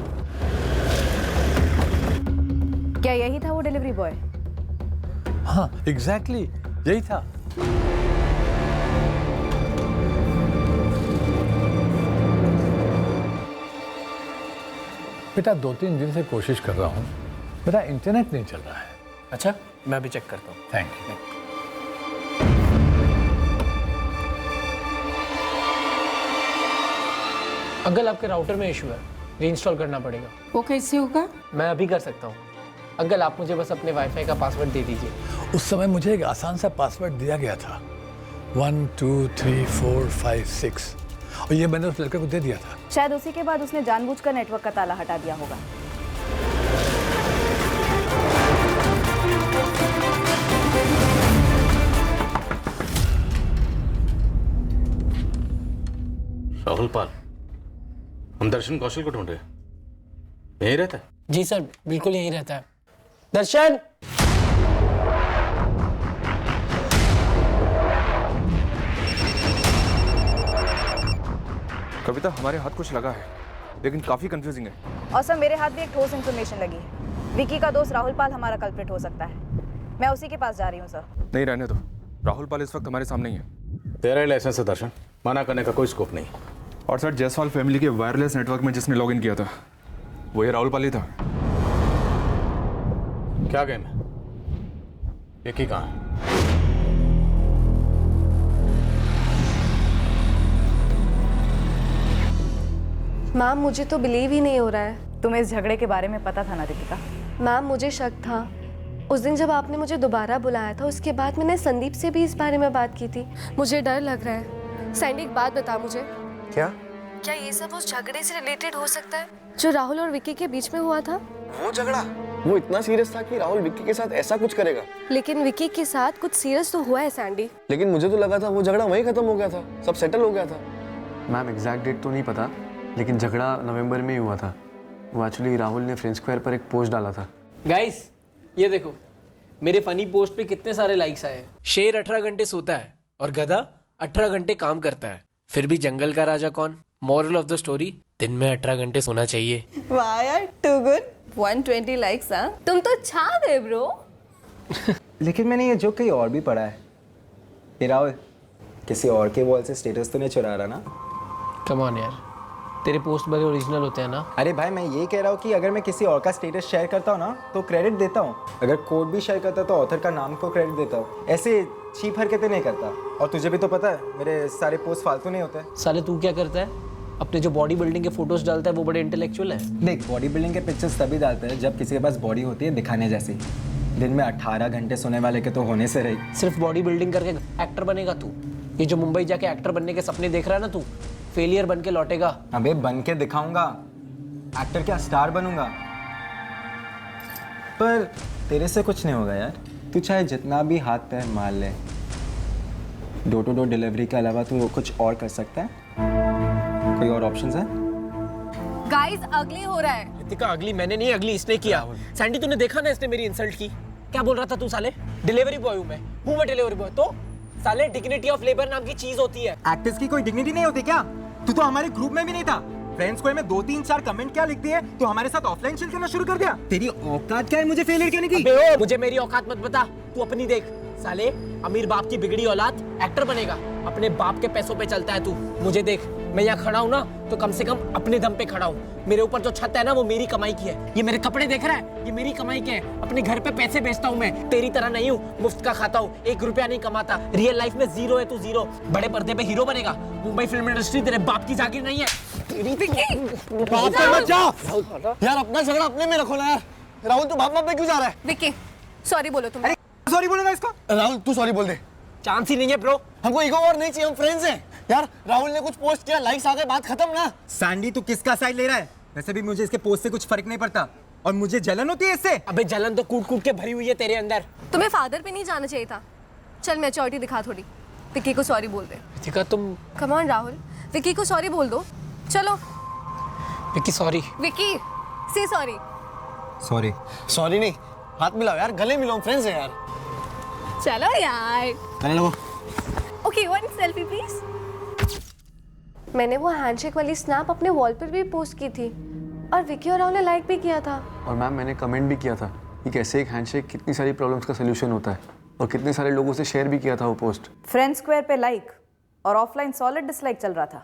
N: क्या यही था वो डिलीवरी बॉय?
D: हाँ एग्जैक्टली यही था। बेटा 2-3 दिन से कोशिश कर रहा हूँ, मेरा इंटरनेट नहीं चल रहा है।
E: अच्छा मैं अभी चेक करता हूँ।
D: Thank you.
E: अंकल आपके राउटर में इशू है, रीइंस्टॉल करना पड़ेगा।
S: वो कैसे होगा?
E: मैं अभी कर सकता हूँ। अंकल आप मुझे बस अपने वाईफाई का पासवर्ड दे दीजिए।
D: उस समय मुझे एक आसान सा पासवर्ड दिया गया था 1 2 3 4 5 6 और ये मैंने उस लड़के को दे दिया था।
N: शायद उसी के बाद उसने जानबूझकर नेटवर्क का ताला हटा दिया होगा।
L: राहुल पाल, हम दर्शन कौशल को ढूंढ रहे हैं, यहीं रहता है?
E: जी सर बिल्कुल यहीं रहता है। दर्शन!
M: कविता हमारे हाथ कुछ लगा है लेकिन काफी कंफ्यूजिंग है।
N: और सर मेरे हाथ भी एक ठोस इन्फॉर्मेशन लगी है। विकी का दोस्त राहुल पाल हमारा कल्प्रिट हो सकता है। मैं उसी के पास जा रही हूँ सर।
M: नहीं रहने दो, राहुल पाल इस वक्त हमारे सामने ही है।
L: तेरा लाइसेंस है दर्शन, मना करने का कोई स्कोप नहीं।
M: और सर जायसवाल फैमिली के वायरलेस नेटवर्क में जिसने लॉगिन किया था वो ये राहुल पाल ही था।
L: क्या गेम है? विकी कहाँ है?
C: मैम मुझे तो बिलीव ही नहीं हो रहा है।
N: तुम्हें इस झगड़े के बारे में पता था ना दीपिका?
C: मैम मुझे शक था। उस दिन जब आपने मुझे दोबारा बुलाया था उसके बाद मैंने संदीप से भी इस बारे में बात की थी। मुझे डर लग रहा है। सैंडी एक बात बता मुझे।
B: क्या?
C: क्या ये सब उस झगड़े से रिलेटेड हो सकता है जो राहुल और विक्की के बीच में हुआ था?
B: वो झगड़ा वो इतना सीरियस था कि राहुल विक्की के साथ ऐसा कुछ करेगा।
C: लेकिन विक्की के साथ कुछ सीरियस तो हुआ है सैंडी।
B: लेकिन मुझे तो लगा था वो झगड़ा वहीं खत्म हो गया था, सब सेटल हो गया था।
K: मैम एग्जैक्ट डेट तो नहीं पता, लेकिन झगड़ा नवंबर में ही हुआ था। वो एक्चुअली राहुल ने फ्रेंड स्क्वायर पर एक पोस्ट डाला था।
E: गाइस ये देखो मेरे फनी पोस्ट पे कितने सारे लाइक्स आए। शेर 18 घंटे सोता है और गधा 18 घंटे काम करता है, फिर भी जंगल का राजा कौन? मॉरल ऑफ द स्टोरी, दिन में 18 घंटे सोना चाहिए।
C: वाह यार, टू गुड। 120 लाइक्स। हाँ, तुम तो छा गए ब्रो।
A: लेकिन मैंने ये जोक कहीं और भी पढ़ा है। ये राहुल किसी और के वॉल से स्टेटस तो नहीं चुरा रहा ना?
E: कम ऑन यार, तेरे पोस्ट बड़े ओरिजिनल होते हैं ना।
A: अरे भाई मैं ये कह रहा हूँ कि अगर मैं किसी और का स्टेटस शेयर करता हूँ ना तो क्रेडिट देता हूँ, अगर कोड भी शेयर करता तो ऑथर का नाम को क्रेडिट देता हूँ। ऐसे चीप हरकतें नहीं करता। और तुझे भी तो पता है मेरे सारे पोस्ट फालतू नहीं होते।
E: साले तू क्या करता है? अपने जो बॉडी बिल्डिंग के फोटोज डालता है वो बड़े इंटेलेक्चुअल है।
A: देख, बॉडी बिल्डिंग के पिक्चर्स तभी डालते हैं जब किसी के पास बॉडी होती है दिखाने जैसी। दिन में 18 घंटे सोने वाले के तो होने से रही।
E: सिर्फ बॉडी बिल्डिंग करके एक्टर बनेगा तू? ये जो मुंबई जाके एक्टर बनने के सपने देख रहा है ना तू, फेलियर बन के लौटेगा।
A: अबे बन के दिखाऊंगा, एक्टर क्या स्टार बनूंगा। पर तेरे से कुछ नहीं होगा यार। तू चाहे जितना भी हाथ पैर मार ले, डोर टू डोर डिलीवरी के अलावा तू कुछ और कर सकता है? कोई और ऑप्शंस है?
C: गाइस अगली हो रहा है।
E: रितिका अगली मैंने नहीं, अगली इसने किया। सैंडी तूने देखा ना इसने मेरी इंसल्ट की। क्या बोल रहा था तू साले? डिलीवरी बॉय हूँ मैं डिलीवरी बॉय। तो साले डिग्निटी ऑफ लेबर नाम की चीज होती है।
A: एक्टर्स की कोई डिग्निटी नहीं होती क्या? तू तो हमारे ग्रुप में भी नहीं था। फ्रेंड्स को में 2-3-4 कमेंट क्या लिख दिए तो हमारे साथ ऑफलाइन चिल करना शुरू कर दिया। तेरी औकात क्या है मुझे फेलियर कहने की?
E: मुझे मेरी औकात मत बता, तू अपनी देख। साले अमीर बाप की बिगड़ी औलाद एक्टर बनेगा, अपने बाप के पैसों पे चलता है तू। मुझे देख, मैं यहाँ खड़ा हूँ ना तो कम से कम अपने दम पे खड़ा हूँ। मेरे ऊपर जो छत है ना वो मेरी कमाई की है। ये मेरे कपड़े देख रहा है, ये मेरी कमाई के हैं। अपने घर पे पैसे बेचता हूँ मैं, तेरी तरह नहीं हूँ मुफ्त का खाता हूँ, 1 रुपया नहीं कमाता। रियल लाइफ में जीरो है तू, जीरो। बड़े पर्दे पे हीरो बनेगा। मुंबई फिल्म इंडस्ट्री तेरे बाप की जागीर नहीं है।
B: बाप पे मत जाओ यार, अपना झगड़ा अपने में रखो ना यार। राहुल तू बाप पे क्यों जा रहा है?
C: विक्की सॉरी बोलो तुम।
A: सॉरी बोलूंगा इसको?
B: राहुल तू सॉरी बोल दे।
E: चांस ही नहीं है ब्रो,
B: हमको ईगो और नहीं चाहिए, हम फ्रेंड्स हैं यार। राहुल ने कुछ पोस्ट किया, लाइक्स आ गए, बात खत्म ना।
A: सैंडी तू किसका साइड ले रहा है? वैसे भी मुझे इसके पोस्ट से कुछ फर्क नहीं पड़ता और मुझे जलन होती है इससे।
E: अबे जलन तो कूट कूट के भरी हुई है तेरे अंदर।
C: तुम्हें फादर पे नहीं जाना चाहिए था। चल मैच्योरिटी दिखा थोड़ी, विक्की को सॉरी बोल दे।
E: रितिका तुम
C: कम ऑन राहुल, विक्की को सॉरी बोल दो। चलो
E: विक्की सॉरी।
C: विक्की से सॉरी।
A: सॉरी
B: सॉरी नहीं, हाथ मिलाओ यार, गले मिलाओ, फ्रेंड्स हैं यार।
C: चलो यार।
B: चलो
C: ओके, वन सेल्फी प्लीज। मैंने वो हैंडशेक वाली स्नैप अपने वॉल पर भी पोस्ट की थी और विक्की और राहुल ने लाइक भी किया था।
K: और मैम मैंने कमेंट भी किया था कि कैसे एक हैंडशेक कितनी सारी प्रॉब्लम्स का सोल्यूशन होता है, और कितने सारे लोगों से शेयर भी किया था वो पोस्ट।
N: फ्रेंड स्क्वायर पे लाइक और ऑफलाइन सॉलिड डिसलाइक चल रहा था।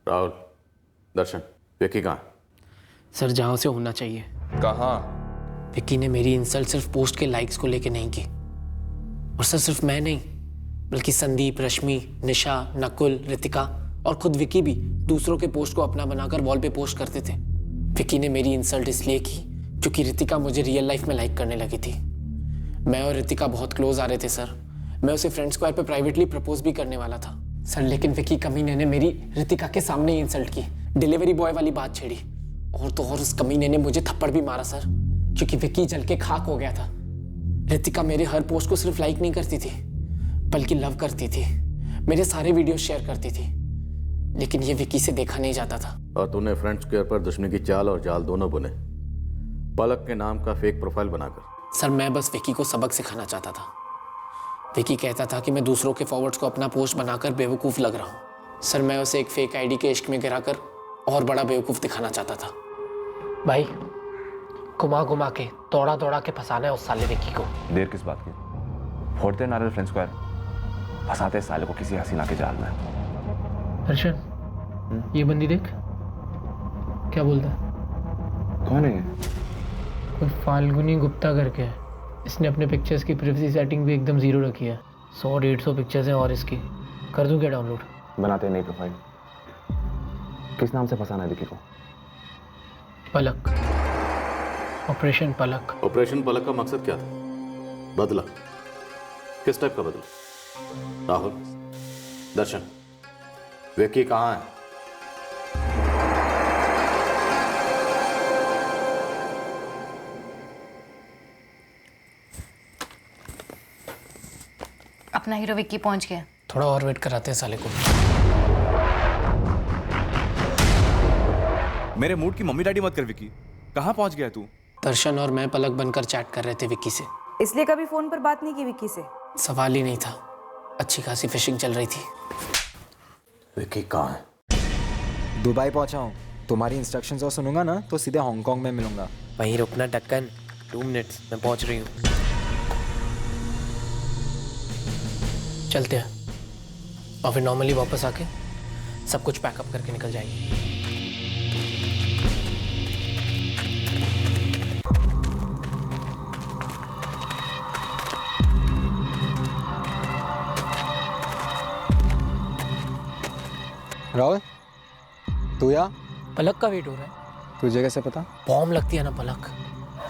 L: राहुल, दर्शन, विक्की कहाँ?
E: सर जहाँ से होना चाहिए।
M: कहाँ?
E: विक्की ने मेरी इंसल्ट सिर्फ पोस्ट के लाइक्स को लेके नहीं की। और सर सिर्फ मैं नहीं, बल्कि संदीप, रश्मि, निशा, नकुल, रितिका और खुद विक्की भी दूसरों के पोस्ट को अपना बनाकर वॉल पे पोस्ट करते थे। विक्की ने मेरी इंसल्ट इसलिए की क्योंकि रितिका मुझे रियल लाइफ में लाइक करने लगी थी। मैं और रितिका बहुत क्लोज आ रहे थे सर। मैं उसे फ्रेंड स्क्वायर पे प्राइवेटली प्रपोज भी करने वाला था सर, लेकिन विक्की कमीने ने मेरी रितिका के सामने ही इंसल्ट की, डिलीवरी बॉय वाली बात छेड़ी। और तो और उस कमीने ने मुझे थप्पड़ भी मारा सर, क्योंकि विक्की जल के खाक हो गया था। रितिका मेरे हर पोस्ट को सिर्फ लाइक नहीं करती थी बल्कि लव करती थी, मेरे सारे वीडियो शेयर करती थी, लेकिन ये विक्की से देखा नहीं जाता था।
L: और तूने फ्रेंड स्क्वायर पर दुश्मनी की चाल और जाल दोनों बुने, पलक के नाम का फेक प्रोफाइल बनाकर।
E: सर मैं बस विक्की को सबक सिखाना चाहता था। विक्की कहता था कि मैं दूसरों के फॉरवर्ड्स को अपना पोस्ट बनाकर बेवकूफ़ लग रहा हूँ। सर मैं उसे एक फेक आईडी के इश्क में गिराकर और बड़ा बेवकूफ़ दिखाना चाहता था। भाई घुमा घुमा के दौड़ा दौड़ा के फंसाना है उस साले विक्की को।
V: देर किस बात की? फोड़ते नारियल फ्रेंड स्क्वायर, फंसाते साले को किसी हसीना के जाल में।
E: दर्शन ये बंदी देख क्या बोलता है।
V: कौन है ये?
E: कोई फाल्गुनी गुप्ता करके है। इसने अपने पिक्चर्स की प्राइवेसी सेटिंग भी एकदम जीरो रखी है। 100-150 पिक्चर्स हैं और इसकी कर दूं क्या डाउनलोड?
V: बनाते नई प्रोफाइल। किस नाम से फंसाना है विक्की को?
E: पलक, ऑपरेशन पलक।
L: ऑपरेशन पलक का मकसद क्या था? बदला? किस टाइप का बदला? राहुल, दर्शन, विक्की कहाँ है?
F: अपना हीरो विक्की पहुंच गया।
E: थोड़ा और वेट कराते हैं साले को।
M: मेरे मूड की मम्मी डैडी मत कर विकी। कहाँ पहुंच गया तू?
E: दर्शन और मैं पलक बनकर चैट कर रहे थे विक्की से।
N: इसलिए कभी फोन पर बात नहीं की विक्की से?
E: सवाल ही नहीं था, अच्छी खासी फिशिंग चल रही थी।
L: विक्की कहाँ है?
A: दुबई पहुंचा हूँ। तुम्हारी इंस्ट्रक्शंस और सुनूंगा ना तो सीधे हांगकांग में मिलूंगा।
E: वहीं रुकना ढक्कन, 2 मिनट्स मैं पहुंच रही हूँ। चलते हैं और फिर नॉर्मली वापस आके सब कुछ पैकअप करके निकल जाएंगे।
A: राहुल, तू या?
E: पलक का वेट हो रहा है।
A: तुझे कैसे पता?
E: बॉम्ब लगती है ना पलक,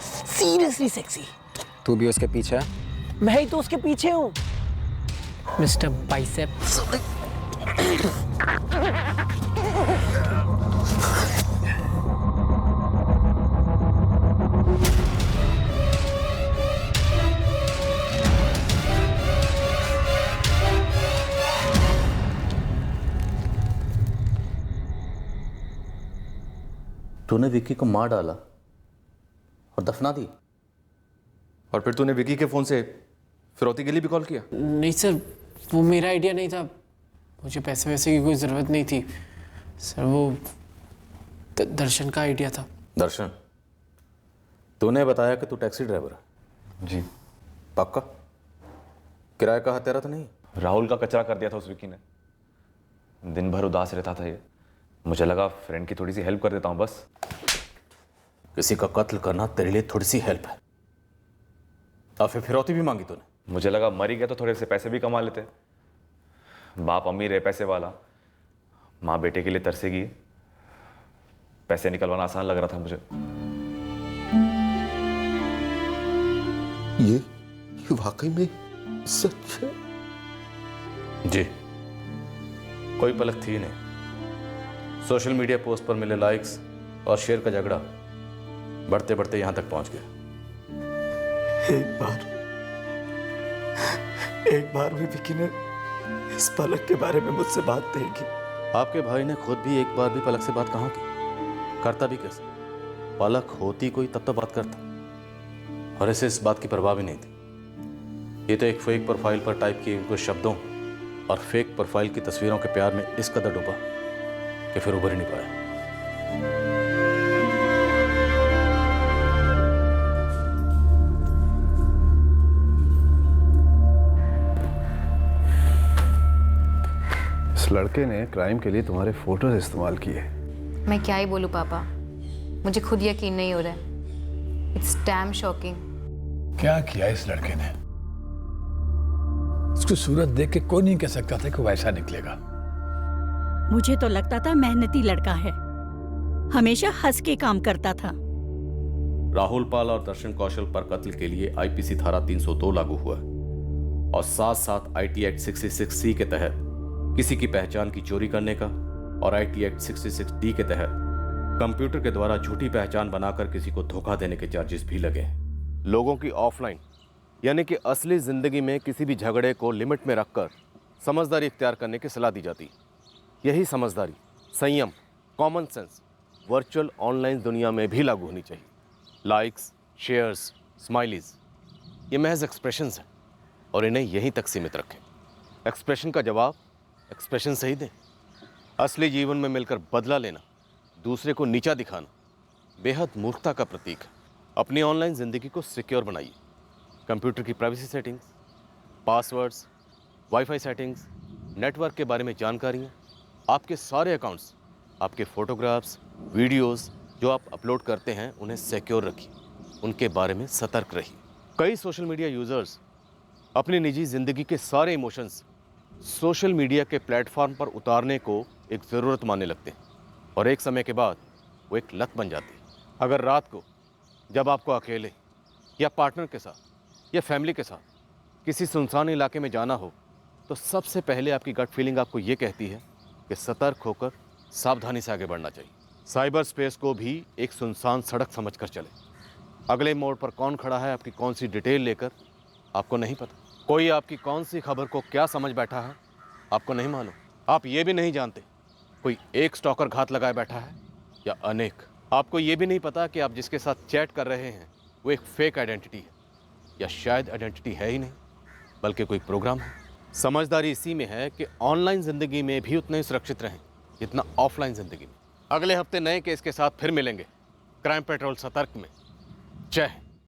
E: सीरियसली सेक्सी।
A: तू भी उसके पीछे है?
E: मैं ही तो उसके पीछे हूँ मिस्टर बाइसेप्स।
L: तूने विक्की को मार डाला और दफना दी,
M: और फिर तूने विकी के फोन से फिरौती के लिए भी कॉल किया?
E: नहीं सर, वो मेरा आइडिया नहीं था। मुझे पैसे वैसे की कोई ज़रूरत नहीं थी सर, वो दर्शन का आइडिया था।
L: दर्शन, तूने बताया कि तू टैक्सी ड्राइवर है?
V: जी।
L: पक्का? किराया का तेरा तो नहीं?
V: राहुल का कचरा कर दिया था उस विकी ने। दिन भर उदास रहता था ये, मुझे लगा फ्रेंड की थोड़ी सी हेल्प कर देता हूँ बस।
L: किसी का कत्ल करना तेरे लिए थोड़ी सी हेल्प है, और फिर फिरौती भी मांगी तूने?
V: मुझे लगा मर ही गया तो थोड़े से पैसे भी कमा लेते। बाप अमीर है, पैसे वाला, माँ बेटे के लिए तरसेगी, पैसे निकलवाना आसान लग रहा था मुझे।
I: ये वाकई में सच है?
L: जी, कोई पलक थी नहीं। सोशल मीडिया पोस्ट पर मिले लाइक्स और शेयर का झगड़ा बढ़ते बढ़ते यहां तक पहुंच गया।
A: एक बार भी विकी ने इस पलक के बारे में मुझसे बात नहीं की।
L: आपके भाई ने खुद भी एक बार भी पलक से बात कहाँ की? करता भी कैसे? पलक होती कोई तब तो बात करता, और ऐसे इस बात की परवाह भी नहीं थी। ये तो एक फेक प्रोफाइल पर टाइप किए कुछ शब्दों और फेक प्रोफाइल की तस्वीरों के प्यार में इस कदर डूबा कि फिर उभर ही नहीं पाया।
R: इस लड़के ने क्राइम के लिए तुम्हारे फोटोज इस्तेमाल किए।
F: मैं क्या ही बोलूं पापा, मुझे खुद यकीन नहीं हो रहा है। It's damn shocking.
D: क्या किया इस लड़के ने? उसकी सूरत देख के कोई नहीं कह सकता था कि वो ऐसा निकलेगा।
U: मुझे तो लगता था मेहनती लड़का है, हमेशा हंस के काम करता था।
L: राहुल पाल और दर्शन कौशल पर कत्ल के लिए आईपीसी धारा 302 लागू हुआ और साथ साथ आईटी एक्ट 66C के तहत किसी की पहचान की चोरी करने का और आईटी एक्ट 66D के तहत कंप्यूटर के द्वारा झूठी पहचान बनाकर किसी को धोखा देने के चार्जेस भी लगे। लोगों की ऑफलाइन यानी कि असली जिंदगी में किसी भी झगड़े को लिमिट में रखकर समझदारी इख्तियार करने की सलाह दी जाती। यही समझदारी, संयम, कॉमन सेंस वर्चुअल ऑनलाइन दुनिया में भी लागू होनी चाहिए। लाइक्स, शेयर्स, स्माइलीज ये महज एक्सप्रेशंस हैं और इन्हें यहीं तक सीमित रखें। एक्सप्रेशन का जवाब एक्सप्रेशन से ही दें। असली जीवन में मिलकर बदला लेना, दूसरे को नीचा दिखाना बेहद मूर्खता का प्रतीक है। अपनी ऑनलाइन ज़िंदगी को सिक्योर बनाइए। कंप्यूटर की privacy settings, passwords, wifi settings, network के बारे में जानकारियाँ, आपके सारे अकाउंट्स, आपके फोटोग्राफ्स, वीडियोस जो आप अपलोड करते हैं उन्हें सिक्योर रखिए। उनके बारे में सतर्क रहिए। कई सोशल मीडिया यूज़र्स अपनी निजी ज़िंदगी के सारे इमोशंस सोशल मीडिया के प्लेटफॉर्म पर उतारने को एक ज़रूरत मानने लगते हैं और एक समय के बाद वो एक लत बन जाती है। अगर रात को जब आपको अकेले या पार्टनर के साथ या फैमिली के साथ किसी सुनसान इलाके में जाना हो तो सबसे पहले आपकी गट फीलिंग आपको ये कहती है कि सतर्क होकर सावधानी से आगे बढ़ना चाहिए। साइबर स्पेस को भी एक सुनसान सड़क समझकर चले। अगले मोड़ पर कौन खड़ा है, आपकी कौन सी डिटेल लेकर, आपको नहीं पता। कोई आपकी कौन सी खबर को क्या समझ बैठा है आपको नहीं मालूम। आप ये भी नहीं जानते कोई एक स्टॉकर घात लगाए बैठा है या अनेक। आपको ये भी नहीं पता कि आप जिसके साथ चैट कर रहे हैं वो एक फेक आइडेंटिटी है, या शायद आइडेंटिटी है ही नहीं बल्कि कोई प्रोग्राम है। समझदारी इसी में है कि ऑनलाइन ज़िंदगी में भी उतना ही सुरक्षित रहें जितना ऑफलाइन ज़िंदगी में। अगले हफ्ते नए केस के साथ फिर मिलेंगे क्राइम पेट्रोल सतर्क में। जय हिंद।